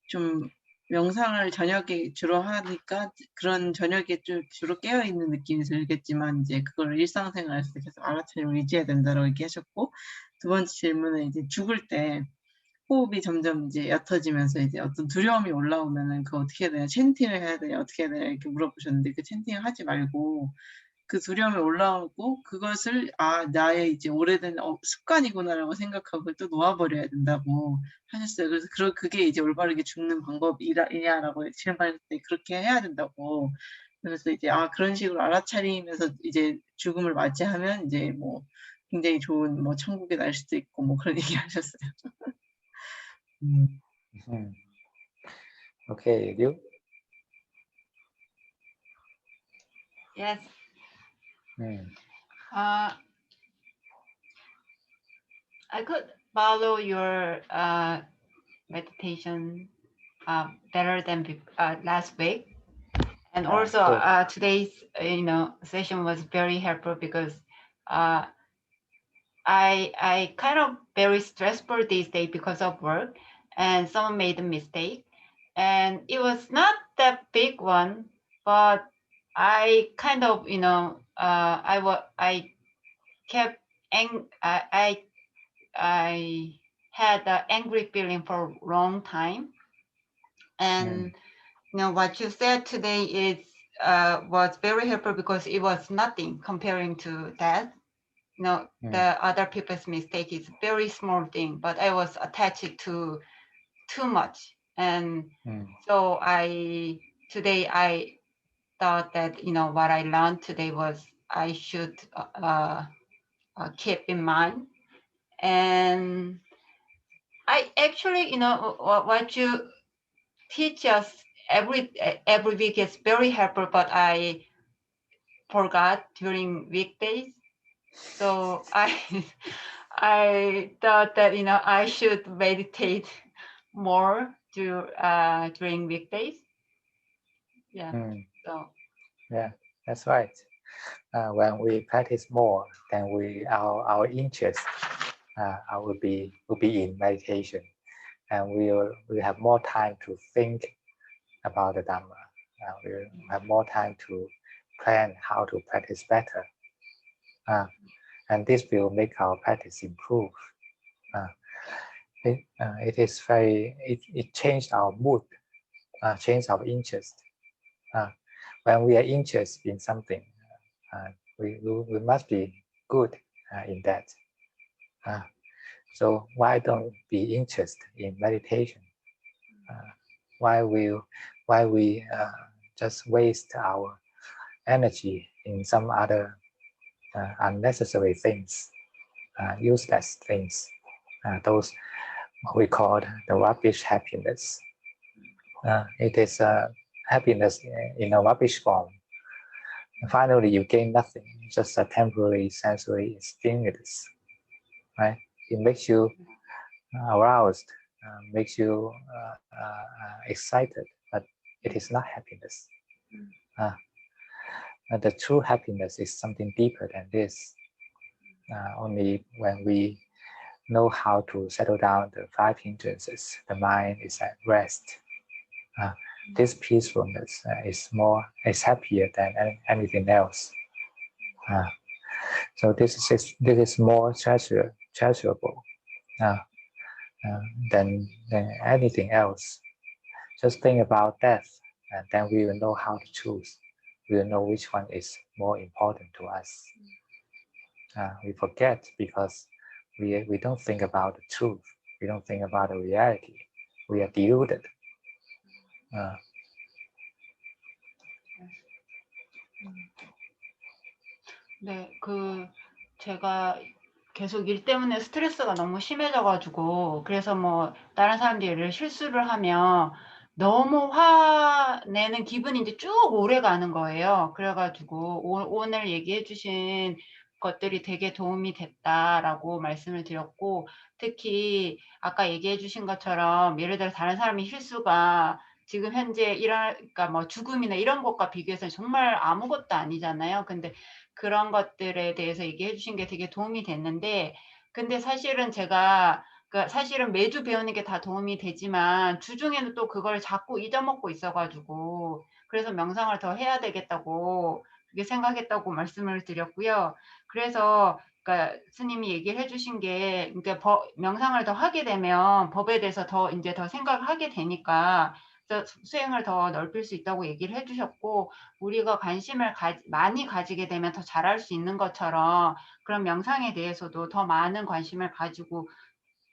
좀 명상을 저녁에 주로 하니까 그런 저녁에 좀 주로 깨어 있는 느낌이 들겠지만 이제 그걸 일상생활에서 계속 알아차림을 유지해야 된다라고 얘기하셨고, 두 번째 질문은 이제 죽을 때 호흡이 점점 이제 옅어지면서 이제 어떤 두려움이 올라오면은 그거 어떻게 해야 되냐, 챈팅을 해야 되냐, 어떻게 해야 되냐 이렇게 물어보셨는데, 그 챈팅을 하지 말고 그 두려움이 올라오고 그것을 나의 이제 오래된 습관이구나라고 생각하고 그걸 또 놓아버려야 된다고 하셨어요. 그래서 그게 이제 올바르게 죽는 방법이냐라고 질문할 때 그렇게 해야 된다고. 그래서 이제 그런 식으로 알아차리면서 이제 죽음을 맞이하면 이제 뭐 굉장히 좋은 뭐 천국에 날 수도 있고 뭐 그런 얘기 하셨어요. Okay, you? Yes. I could follow your meditation better than last week, and also today's session was very helpful because I kind of very stressful these days because of work, and someone made a mistake, and it was not that big one, but I kind of I kept I had an angry feeling for a long time, and what you said today is was very helpful because it was nothing comparing to that. The other people's mistake is very small thing, but I was attached to too much, and so today I thought that what I learned today was I should keep in mind, and I actually, what you teach us every week is very helpful, but I forgot during weekdays. So I thought that I should meditate more during weekdays. Yeah. So yeah, that's right. When we practice more, then our interest will be in meditation, and we have more time to think about the Dhamma. We have more time to plan how to practice better, and this will make our practice improve. It changed our mood, changed our interest. When we are interested in something, we must be good in that. So why don't be interested in meditation? Why we just waste our energy in some other unnecessary things, useless things, those what we call the rubbish happiness. It is happiness in a rubbish form. And finally, you gain nothing, just a temporary sensory stimulus, right? It makes you aroused, makes you excited, but it is not happiness. The true happiness is something deeper than this. Only when we know how to settle down the 5 hindrances, the mind is at rest. This peacefulness is happier than anything else. So this is more treasurable than anything else. Just think about death, and then we will know how to choose. We will know which one is more important to us. We forget because we don't think about the truth. We don't think about the reality. We are deluded. 네, 제가 계속 일 때문에 스트레스가 너무 심해져가지고, 그래서 뭐, 다른 사람들이 실수를 하면 너무 화내는 기분이 이제 쭉 오래 가는 거예요. 그래가지고, 오늘 얘기해주신 것들이 되게 도움이 됐다라고 말씀을 드렸고, 특히 아까 얘기해주신 것처럼, 예를 들어 다른 사람이 실수가 지금 현재 그러니까 뭐 죽음이나 이런 것과 비교해서 정말 아무것도 아니잖아요. 근데 그런 것들에 대해서 얘기해 주신 게 되게 도움이 됐는데, 근데 사실은 제가 사실은 매주 배우는 게 다 도움이 되지만 주중에는 또 그걸 자꾸 잊어먹고 있어가지고, 그래서 명상을 더 해야 되겠다고 그게 생각했다고 말씀을 드렸고요. 그래서 그러니까 스님이 얘기를 해주신 게, 그러니까 명상을 더 하게 되면 법에 대해서 이제 더 생각을 하게 되니까 수행을 더 넓힐 수 있다고 얘기를 해주셨고, 우리가 관심을 많이 가지게 되면 더 잘할 수 있는 것처럼 그런 명상에 대해서도 더 많은 관심을 가지고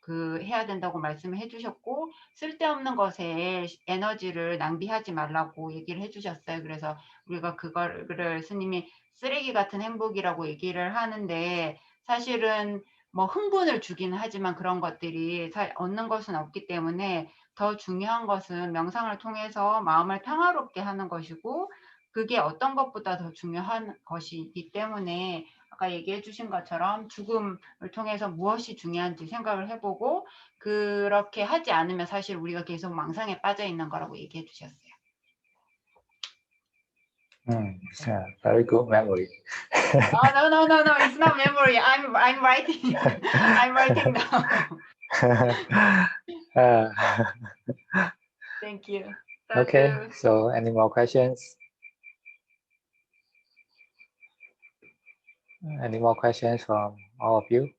해야 된다고 말씀을 해주셨고, 쓸데없는 것에 에너지를 낭비하지 말라고 얘기를 해주셨어요. 그래서 우리가 그거를 스님이 쓰레기 같은 행복이라고 얘기를 하는데, 사실은 뭐 흥분을 주기는 하지만 그런 것들이 얻는 것은 없기 때문에 더 중요한 것은 명상을 통해서 마음을 평화롭게 하는 것이고, 그게 어떤 것보다 더 중요한 것이기 때문에 아까 얘기해 주신 것처럼 죽음을 통해서 무엇이 중요한지 생각을 해보고, 그렇게 하지 않으면 사실 우리가 계속 망상에 빠져 있는 거라고 얘기해 주셨어요. Yeah, very good memory. No, it's not memory. I'm writing. I'm writing now. Thank you. Okay, so any more questions? Any more questions from all of you?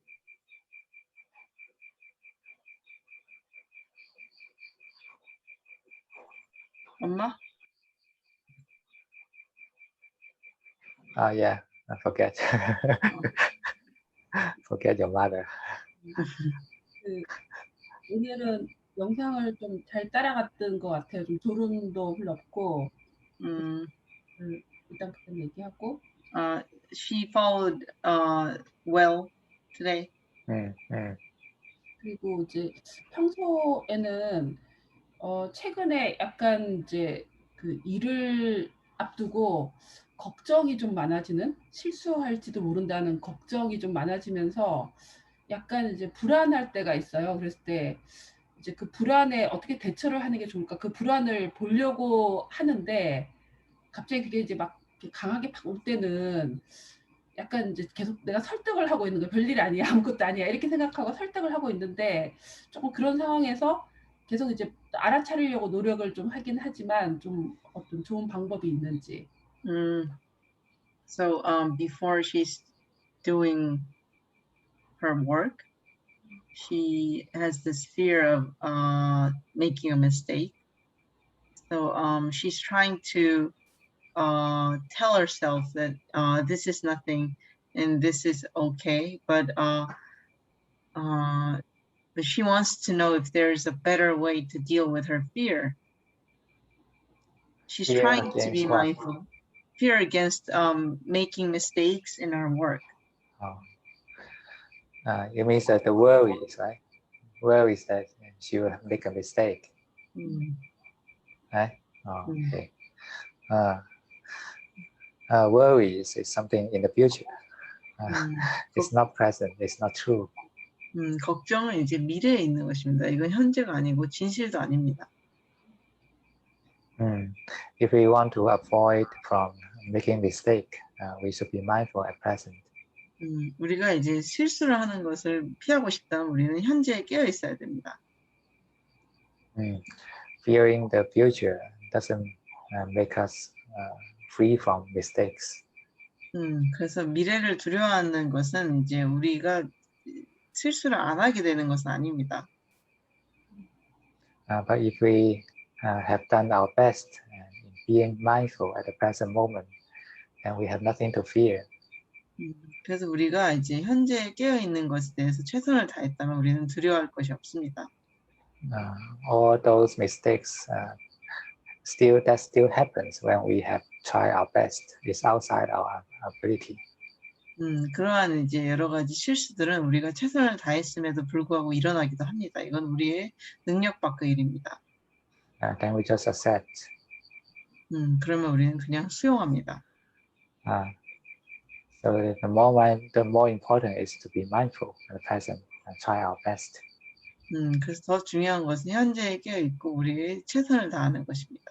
엄마? Yeah, I forget. Forget your mother. 오늘은 영상을 좀 잘 따라갔던 것 같아요. 좀 졸음도 흘렀고. 일단 그런 얘기하고. She followed well today. 그리고 이제 평소에는 최근에 약간 이제 그 일을 앞두고 걱정이 좀 많아지는, 실수할지도 모른다는 걱정이 좀 많아지면서 약간 이제 불안할 때가 있어요. 그랬을 때 이제 그 불안에 어떻게 대처를 하는 게 좋을까? 그 불안을 보려고 하는데 갑자기 그게 이제 막 이렇게 강하게 팍 올 때는 약간 이제 계속 내가 설득을 하고 있는 거야. 별일 아니야, 아무것도 아니야, 이렇게 생각하고 설득을 하고 있는데 조금 그런 상황에서 계속 이제 알아차리려고 노력을 좀 하긴 하지만 좀 어떤 좋은 방법이 있는지. So before she's doing her work, she has this fear of making a mistake. So she's trying to tell herself that this is nothing and this is okay, but she wants to know if there's a better way to deal with her fear. She's Fear trying to be against what? mindful. Fear against making mistakes in her work. Oh. It means that the worries, right? Worries that she will make a mistake. Right? Oh, okay. Worries is something in the future. It's not present. It's not true. 걱정은 이제 미래에 있는 것입니다. 이건 현재가 아니고 진실도 아닙니다. If we want to avoid from making mistake, we should be mindful at present. 우리가 이제 실수를 하는 것을 피하고 싶다면 우리는 현재에 깨어 있어야 됩니다. Fearing the future doesn't make us free from mistakes. 그래서 미래를 두려워하는 것은 이제 우리가 실수를 안 하게 되는 것은 아닙니다. But if we have done our best in being mindful at the present moment, then we have nothing to fear. 그래서 우리가 이제 현재에 깨어 있는 것에 대해서 최선을 다했다면 우리는 두려워할 것이 없습니다. All those mistakes that still happens when we have tried our best. It's outside our ability. 그러한 이제 여러 가지 실수들은 우리가 최선을 다했음에도 불구하고 일어나기도 합니다. 이건 우리의 능력 밖의 일입니다. Then we just accept. 그러면 우리는 그냥 수용합니다. So the more important is to be mindful at the present and try our best. 그래서 더 중요한 것은 현재에 깨어 있고 우리의 최선을 다하는 것입니다.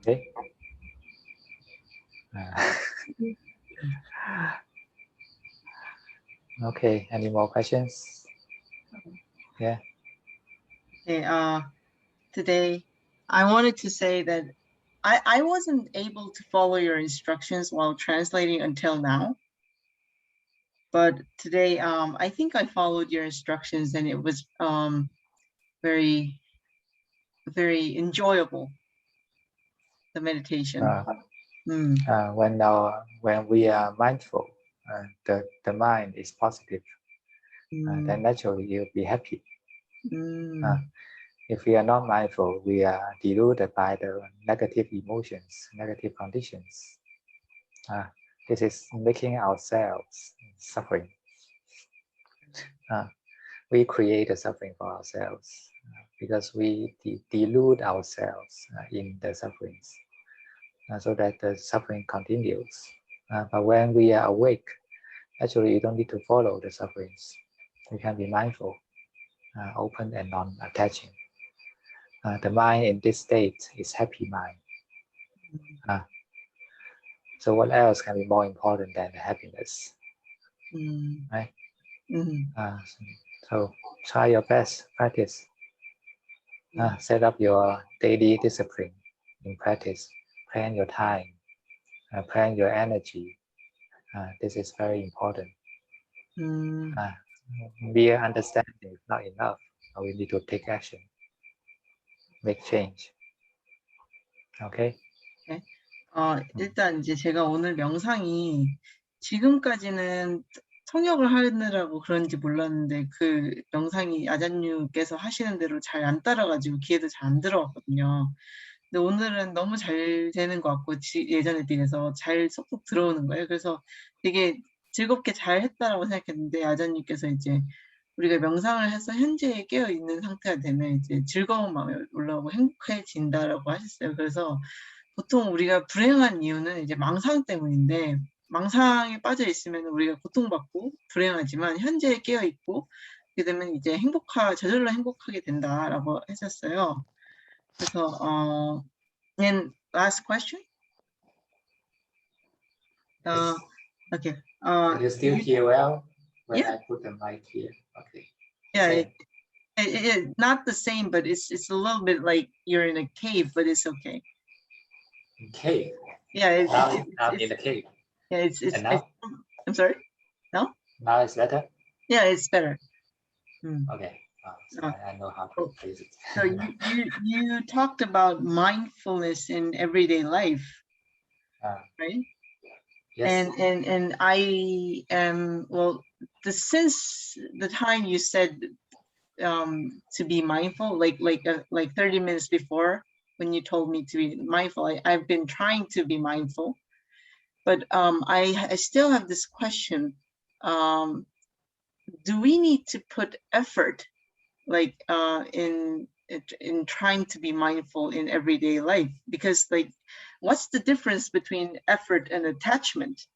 Okay. Okay. Any more questions? Yeah. Okay. Today, I wanted to say that I wasn't able to follow your instructions while translating until now. But today, I think I followed your instructions and it was very, very enjoyable, the meditation. When we are mindful, the mind is positive, then naturally you'll be happy. If we are not mindful, we are deluded by the negative emotions, negative conditions. This is making ourselves suffering. We create the suffering for ourselves because we delude ourselves in the sufferings, so that the suffering continues. But when we are awake, actually you don't need to follow the sufferings. You can be mindful, open and non-attaching. The mind in this state is happy mind. So what else can be more important than the happiness? Right? So try your best, practice. Set up your daily discipline in practice. Plan your time. Plan your energy. This is very important. Mere understanding is not enough. We need to take action. Make change. Okay? 네. 일단 이제 제가 오늘 명상이 지금까지는 통역을 하느라고 그런지 몰랐는데 그 명상이 아잔유께서 하시는 대로 잘 안 따라가지고 귀에도 잘 안 들어왔거든요. 근데 오늘은 너무 잘 되는 것 같고 예전에 비해서 잘 쏙쏙 들어오는 거예요. 그래서 되게 즐겁게 잘 했다라고 생각했는데 아잔유께서 이제 우리가 명상을 해서 현재에 깨어 있는 상태가 되면 이제 즐거운 마음이 올라오고 행복해진다라고 하셨어요. 그래서 보통 우리가 불행한 이유는 이제 망상 때문인데 망상에 빠져 있으면 우리가 고통받고 불행하지만 현재에 깨어 있고 그렇게 되면 이제 저절로 행복하게 된다라고 했었어요. 그래서 and last question. Okay. Can you still hear well when yeah. I put the mic here? Okay. Yeah. It not the same, but it's a little bit like you're in a cave, but it's okay. Cave. Yeah. I'm in the cave. Yeah. And now? I'm sorry. No. Now it's better. Yeah, it's better. Okay. So I know how to phrase it. So you talked about mindfulness in everyday life, right? Yes. And I am since the time you said to be mindful, like 30 minutes before when you told me to be mindful, I've been trying to be mindful, but I still have this question. Do we need to put effort, like in trying to be mindful in everyday life? Because like, what's the difference between effort and attachment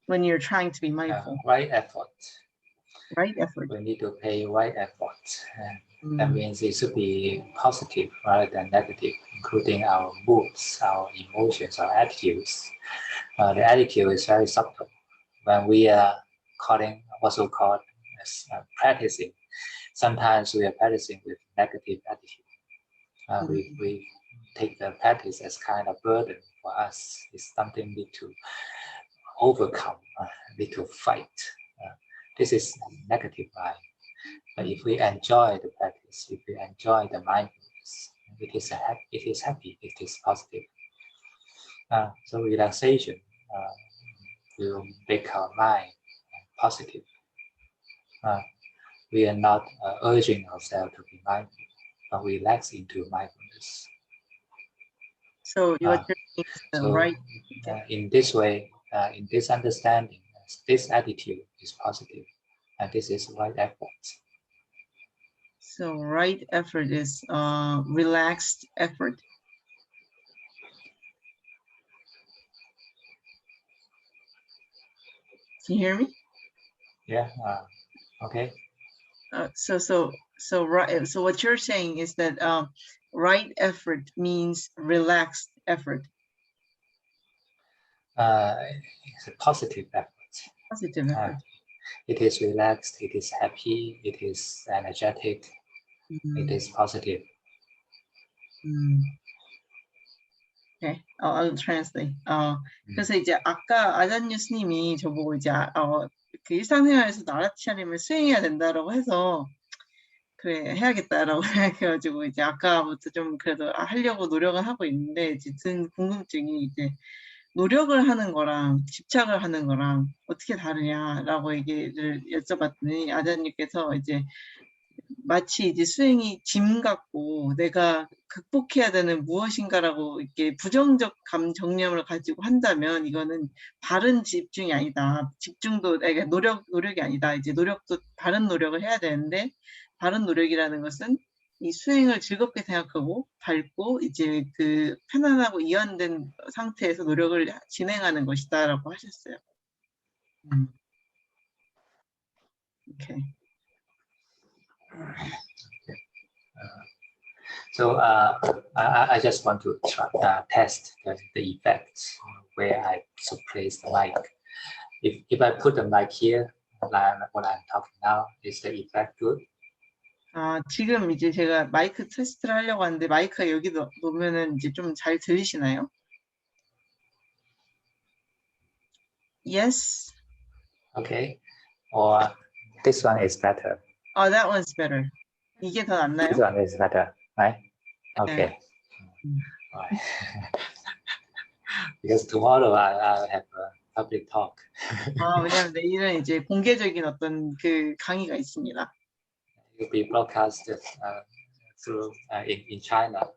when you're trying to be mindful? Right effort. Right effort. We need to pay right effort. That means it should be positive rather than negative, including our moods, our emotions, our attitudes. The attitude is very subtle. When we are also called as practicing, sometimes we are practicing with negative attitude. We take the practice as kind of burden for us. It's something we need to overcome, need to fight. This is negative mind. But if we enjoy the practice, if we enjoy the mindfulness, it is happy, it is positive. So relaxation will make our mind positive. We are not urging ourselves to be mindful, but we relax into mindfulness. So you're right. In this way, in this understanding, this attitude is positive, and this is right effort. So right effort is relaxed effort. Can you hear me? Yeah. Okay. So what you're saying is that right effort means relaxed effort. It's a positive effort. Positive effort. It is relaxed, it is happy, it is energetic, it is positive. Okay, I'll translate. 그래서 이제 아까 아잔 유스님이 저보고 이제 그 일상생활에서 알아차림을 수행해야 된다라고 해서 그래 해야겠다라고 생각해가지고 이제 아까부터 좀 그래도 하려고 노력은 하고 있는데 이제 든 궁금증이 이제 노력을 하는 거랑 집착을 하는 거랑 어떻게 다르냐라고 얘기를 여쭤봤더니 아자님께서 이제 마치 이제 수행이 짐 같고 내가 극복해야 되는 무엇인가라고 이렇게 부정적 정념을 가지고 한다면 이거는 바른 집중이 아니다. 집중도 그러니까 노력이 아니다. 이제 노력도 바른 노력을 해야 되는데 바른 노력이라는 것은 이 수행을 즐겁게 생각하고 밝고 이제 그 편안하고 이완된 상태에서 노력을 진행하는 것이다라고 하셨어요. Okay. So I just want to test the effects where I place the mic. If I put the mic here, like what I'm talking now, is the effect good? 지금 이제 제가 마이크 테스트를 하려고 하는데 마이크가 여기 놓으면은 이제 좀 잘 들리시나요? Yes. Okay. Or this one is better. Oh, that one's better. 이게 더 낫나요? This one is better, right? Okay. 네. Right. Because tomorrow I'll have a public talk. 왜냐면 내일은 이제 공개적인 어떤 그 강의가 있습니다. It will be broadcasted through in China.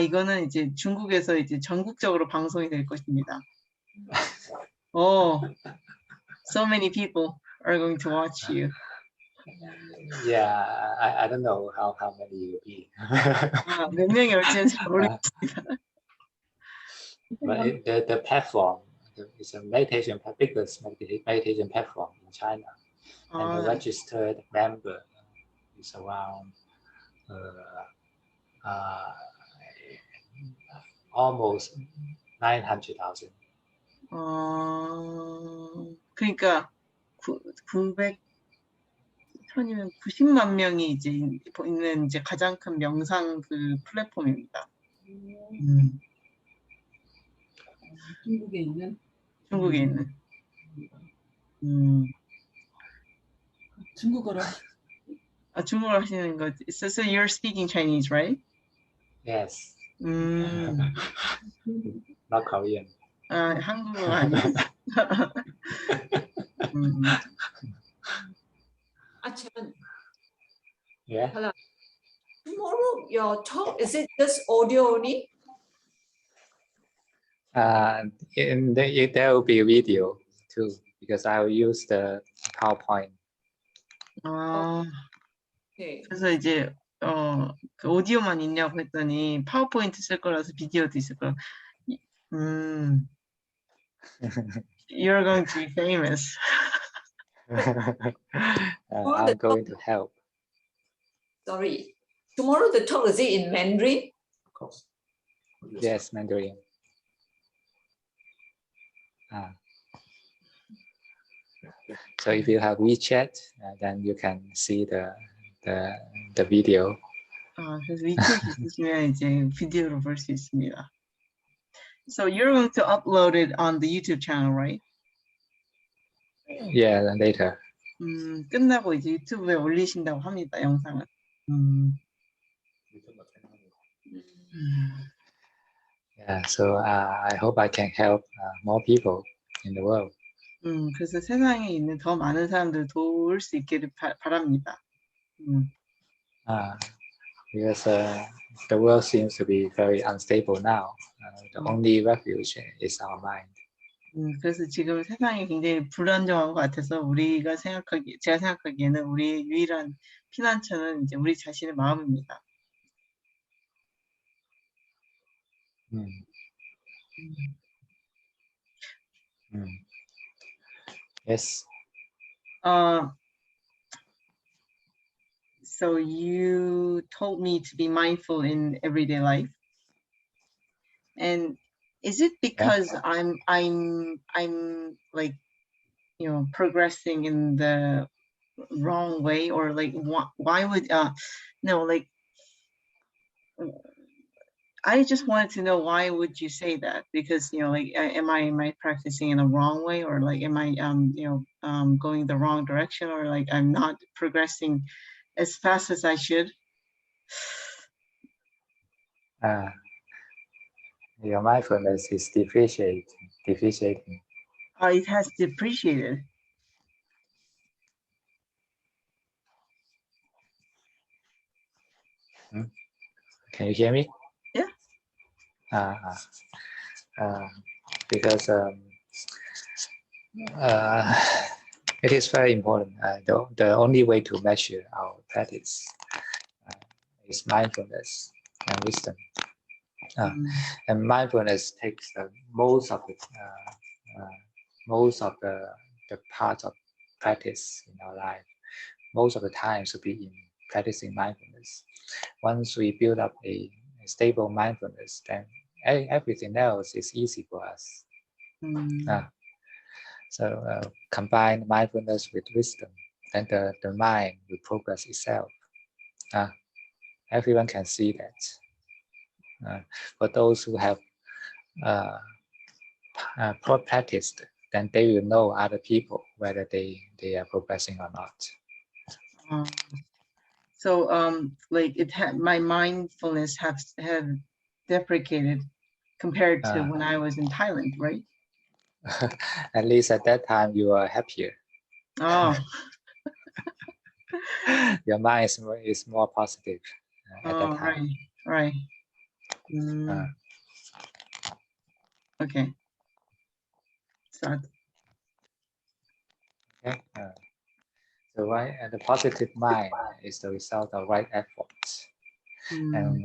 이거는 이제 중국에서 이제 전국적으로 방송이 될 것입니다. so many people are going to watch you. Yeah, I don't know how many you'll be. 몇 명이 올지는 잘 모르겠습니다. But the platform is a meditation, biggest meditation platform in China, and the registered member is around almost 900,000. 그러니까 900,000이면 90만 명이 이제 있는 이제 가장 큰 명상 그 플랫폼입니다. 중국에 있는. 중국어로 중국어로 하시는 거. So you're speaking Chinese, right? Yes. Not Korean. 한국어가 아니에요. Ajahn. Yeah. Hello. Tomorrow your talk, is it just audio only? There will be a video too, because I will use the PowerPoint. 그래서 이제 그 오디오만 있냐고 했더니 파워포인트 쓸 거라서 비디오도 있을 거라. You're going to be famous. I'm going to help. Sorry. Tomorrow the talk, is it in Mandarin? Of course. Yes, Mandarin. So if you have WeChat, then you can see the video. 그래서 위챗 있으시면 이제 비디오로 볼 수 있습니다. So you're going to upload it on the YouTube channel, right? Yeah, later. 끝나고 이제 유튜브에 올리신다고 합니다, 영상을. Yeah, so I hope I can help more people in the world. 그래서 세상에 있는 더 많은 사람들 도울 수 있기를 바랍니다. Because the world seems to be very unstable now. The only refuge is our mind. 그래서 지금 세상이 굉장히 불안정한 것 같아서 제가 생각하기에는 우리의 유일한 피난처는 이제 우리 자신의 마음입니다. Yes. So you told me to be mindful in everyday life, and is it because I'm like, you know, progressing in the wrong way, or like why would no, like I just wanted to know, why would you say that? Because, you know, like am I practicing in a wrong way, or like am I you know, going the wrong direction, or like I'm not progressing as fast as I should? Your mindfulness is depreciating. It has depreciated. Can you hear me? Yeah. Because it is very important. The only way to measure our practice is mindfulness and wisdom. And mindfulness takes most of the part of practice in our life. Most of the time to be in practicing mindfulness. Once we build up a stable mindfulness, then everything else is easy for us. So combine mindfulness with wisdom, then the mind will progress itself. Everyone can see that. For those who have practiced, then they will know other people whether they are progressing or not. So like my mindfulness have deprecated compared to when I was in Thailand, right? At least at that time you are happier. Your mind is more positive at that time. Right. Okay. So Okay. So the positive mind is the result of right effort, and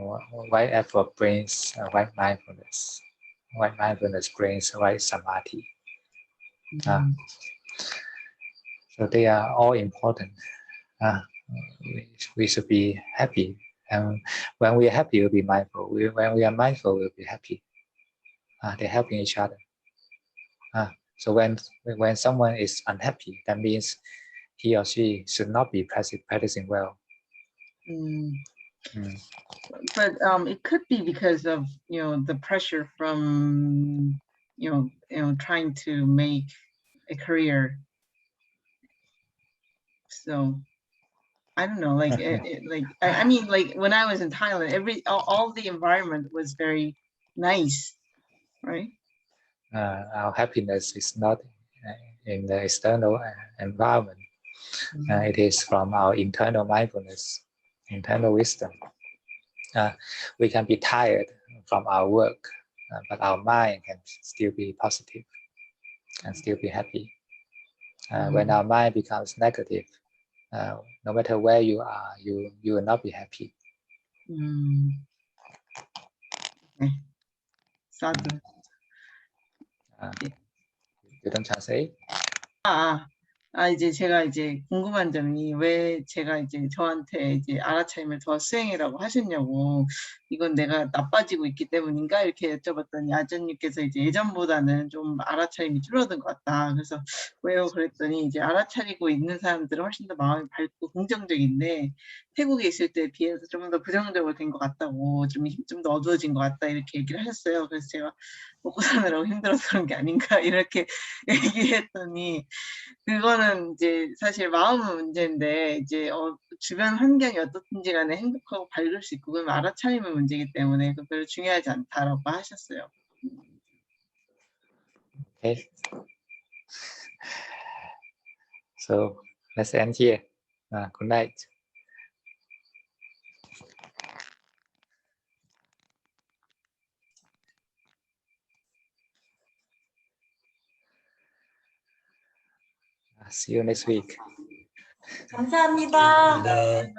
right effort brings right mindfulness. Right mindfulness brings right samadhi. So they are all important. We should be happy, and when we are happy, we'll be mindful. When we are mindful, we'll be happy. They're helping each other. So when someone is unhappy, that means he or she should not be practicing well. But it could be because of the pressure from trying to make a career. So I don't know, like I mean, like when I was in Thailand, all the environment was very nice, right? Our happiness is not in the external environment. It is from our internal mindfulness, internal wisdom. We can be tired from our work, but our mind can still be positive and still be happy. When our mind becomes negative, no matter where you are, you will not be happy. Okay. Sadhu. You don't translate? 이제 제가 이제 궁금한 점이 왜 제가 이제 저한테 이제 알아차림을 더 수행이라고 하셨냐고, 이건 내가 나빠지고 있기 때문인가 이렇게 여쭤봤더니 아전님께서 이제 예전보다는 좀 알아차림이 줄어든 것 같다. 그래서 왜요? 그랬더니 이제 알아차리고 있는 사람들은 훨씬 더 마음이 밝고 긍정적인데 태국에 있을 때에 비해서 좀 더 부정적으로 된 것 같다고, 좀 더 어두워진 것 같다 이렇게 얘기를 하셨어요. 그래서 제가 먹고 사느라고 힘들어서 그런 게 아닌가 이렇게 얘기했더니, 그거는 이제 사실 마음의 문제인데 이제 주변 환경이 어떻든지 간에 행복하고 밝을 수 있고 그건 알아차림의 문제이기 때문에 그 별로 중요하지 않다라고 하셨어요. Okay. So let's end here. Good night. See you next week. 감사합니다. Bye.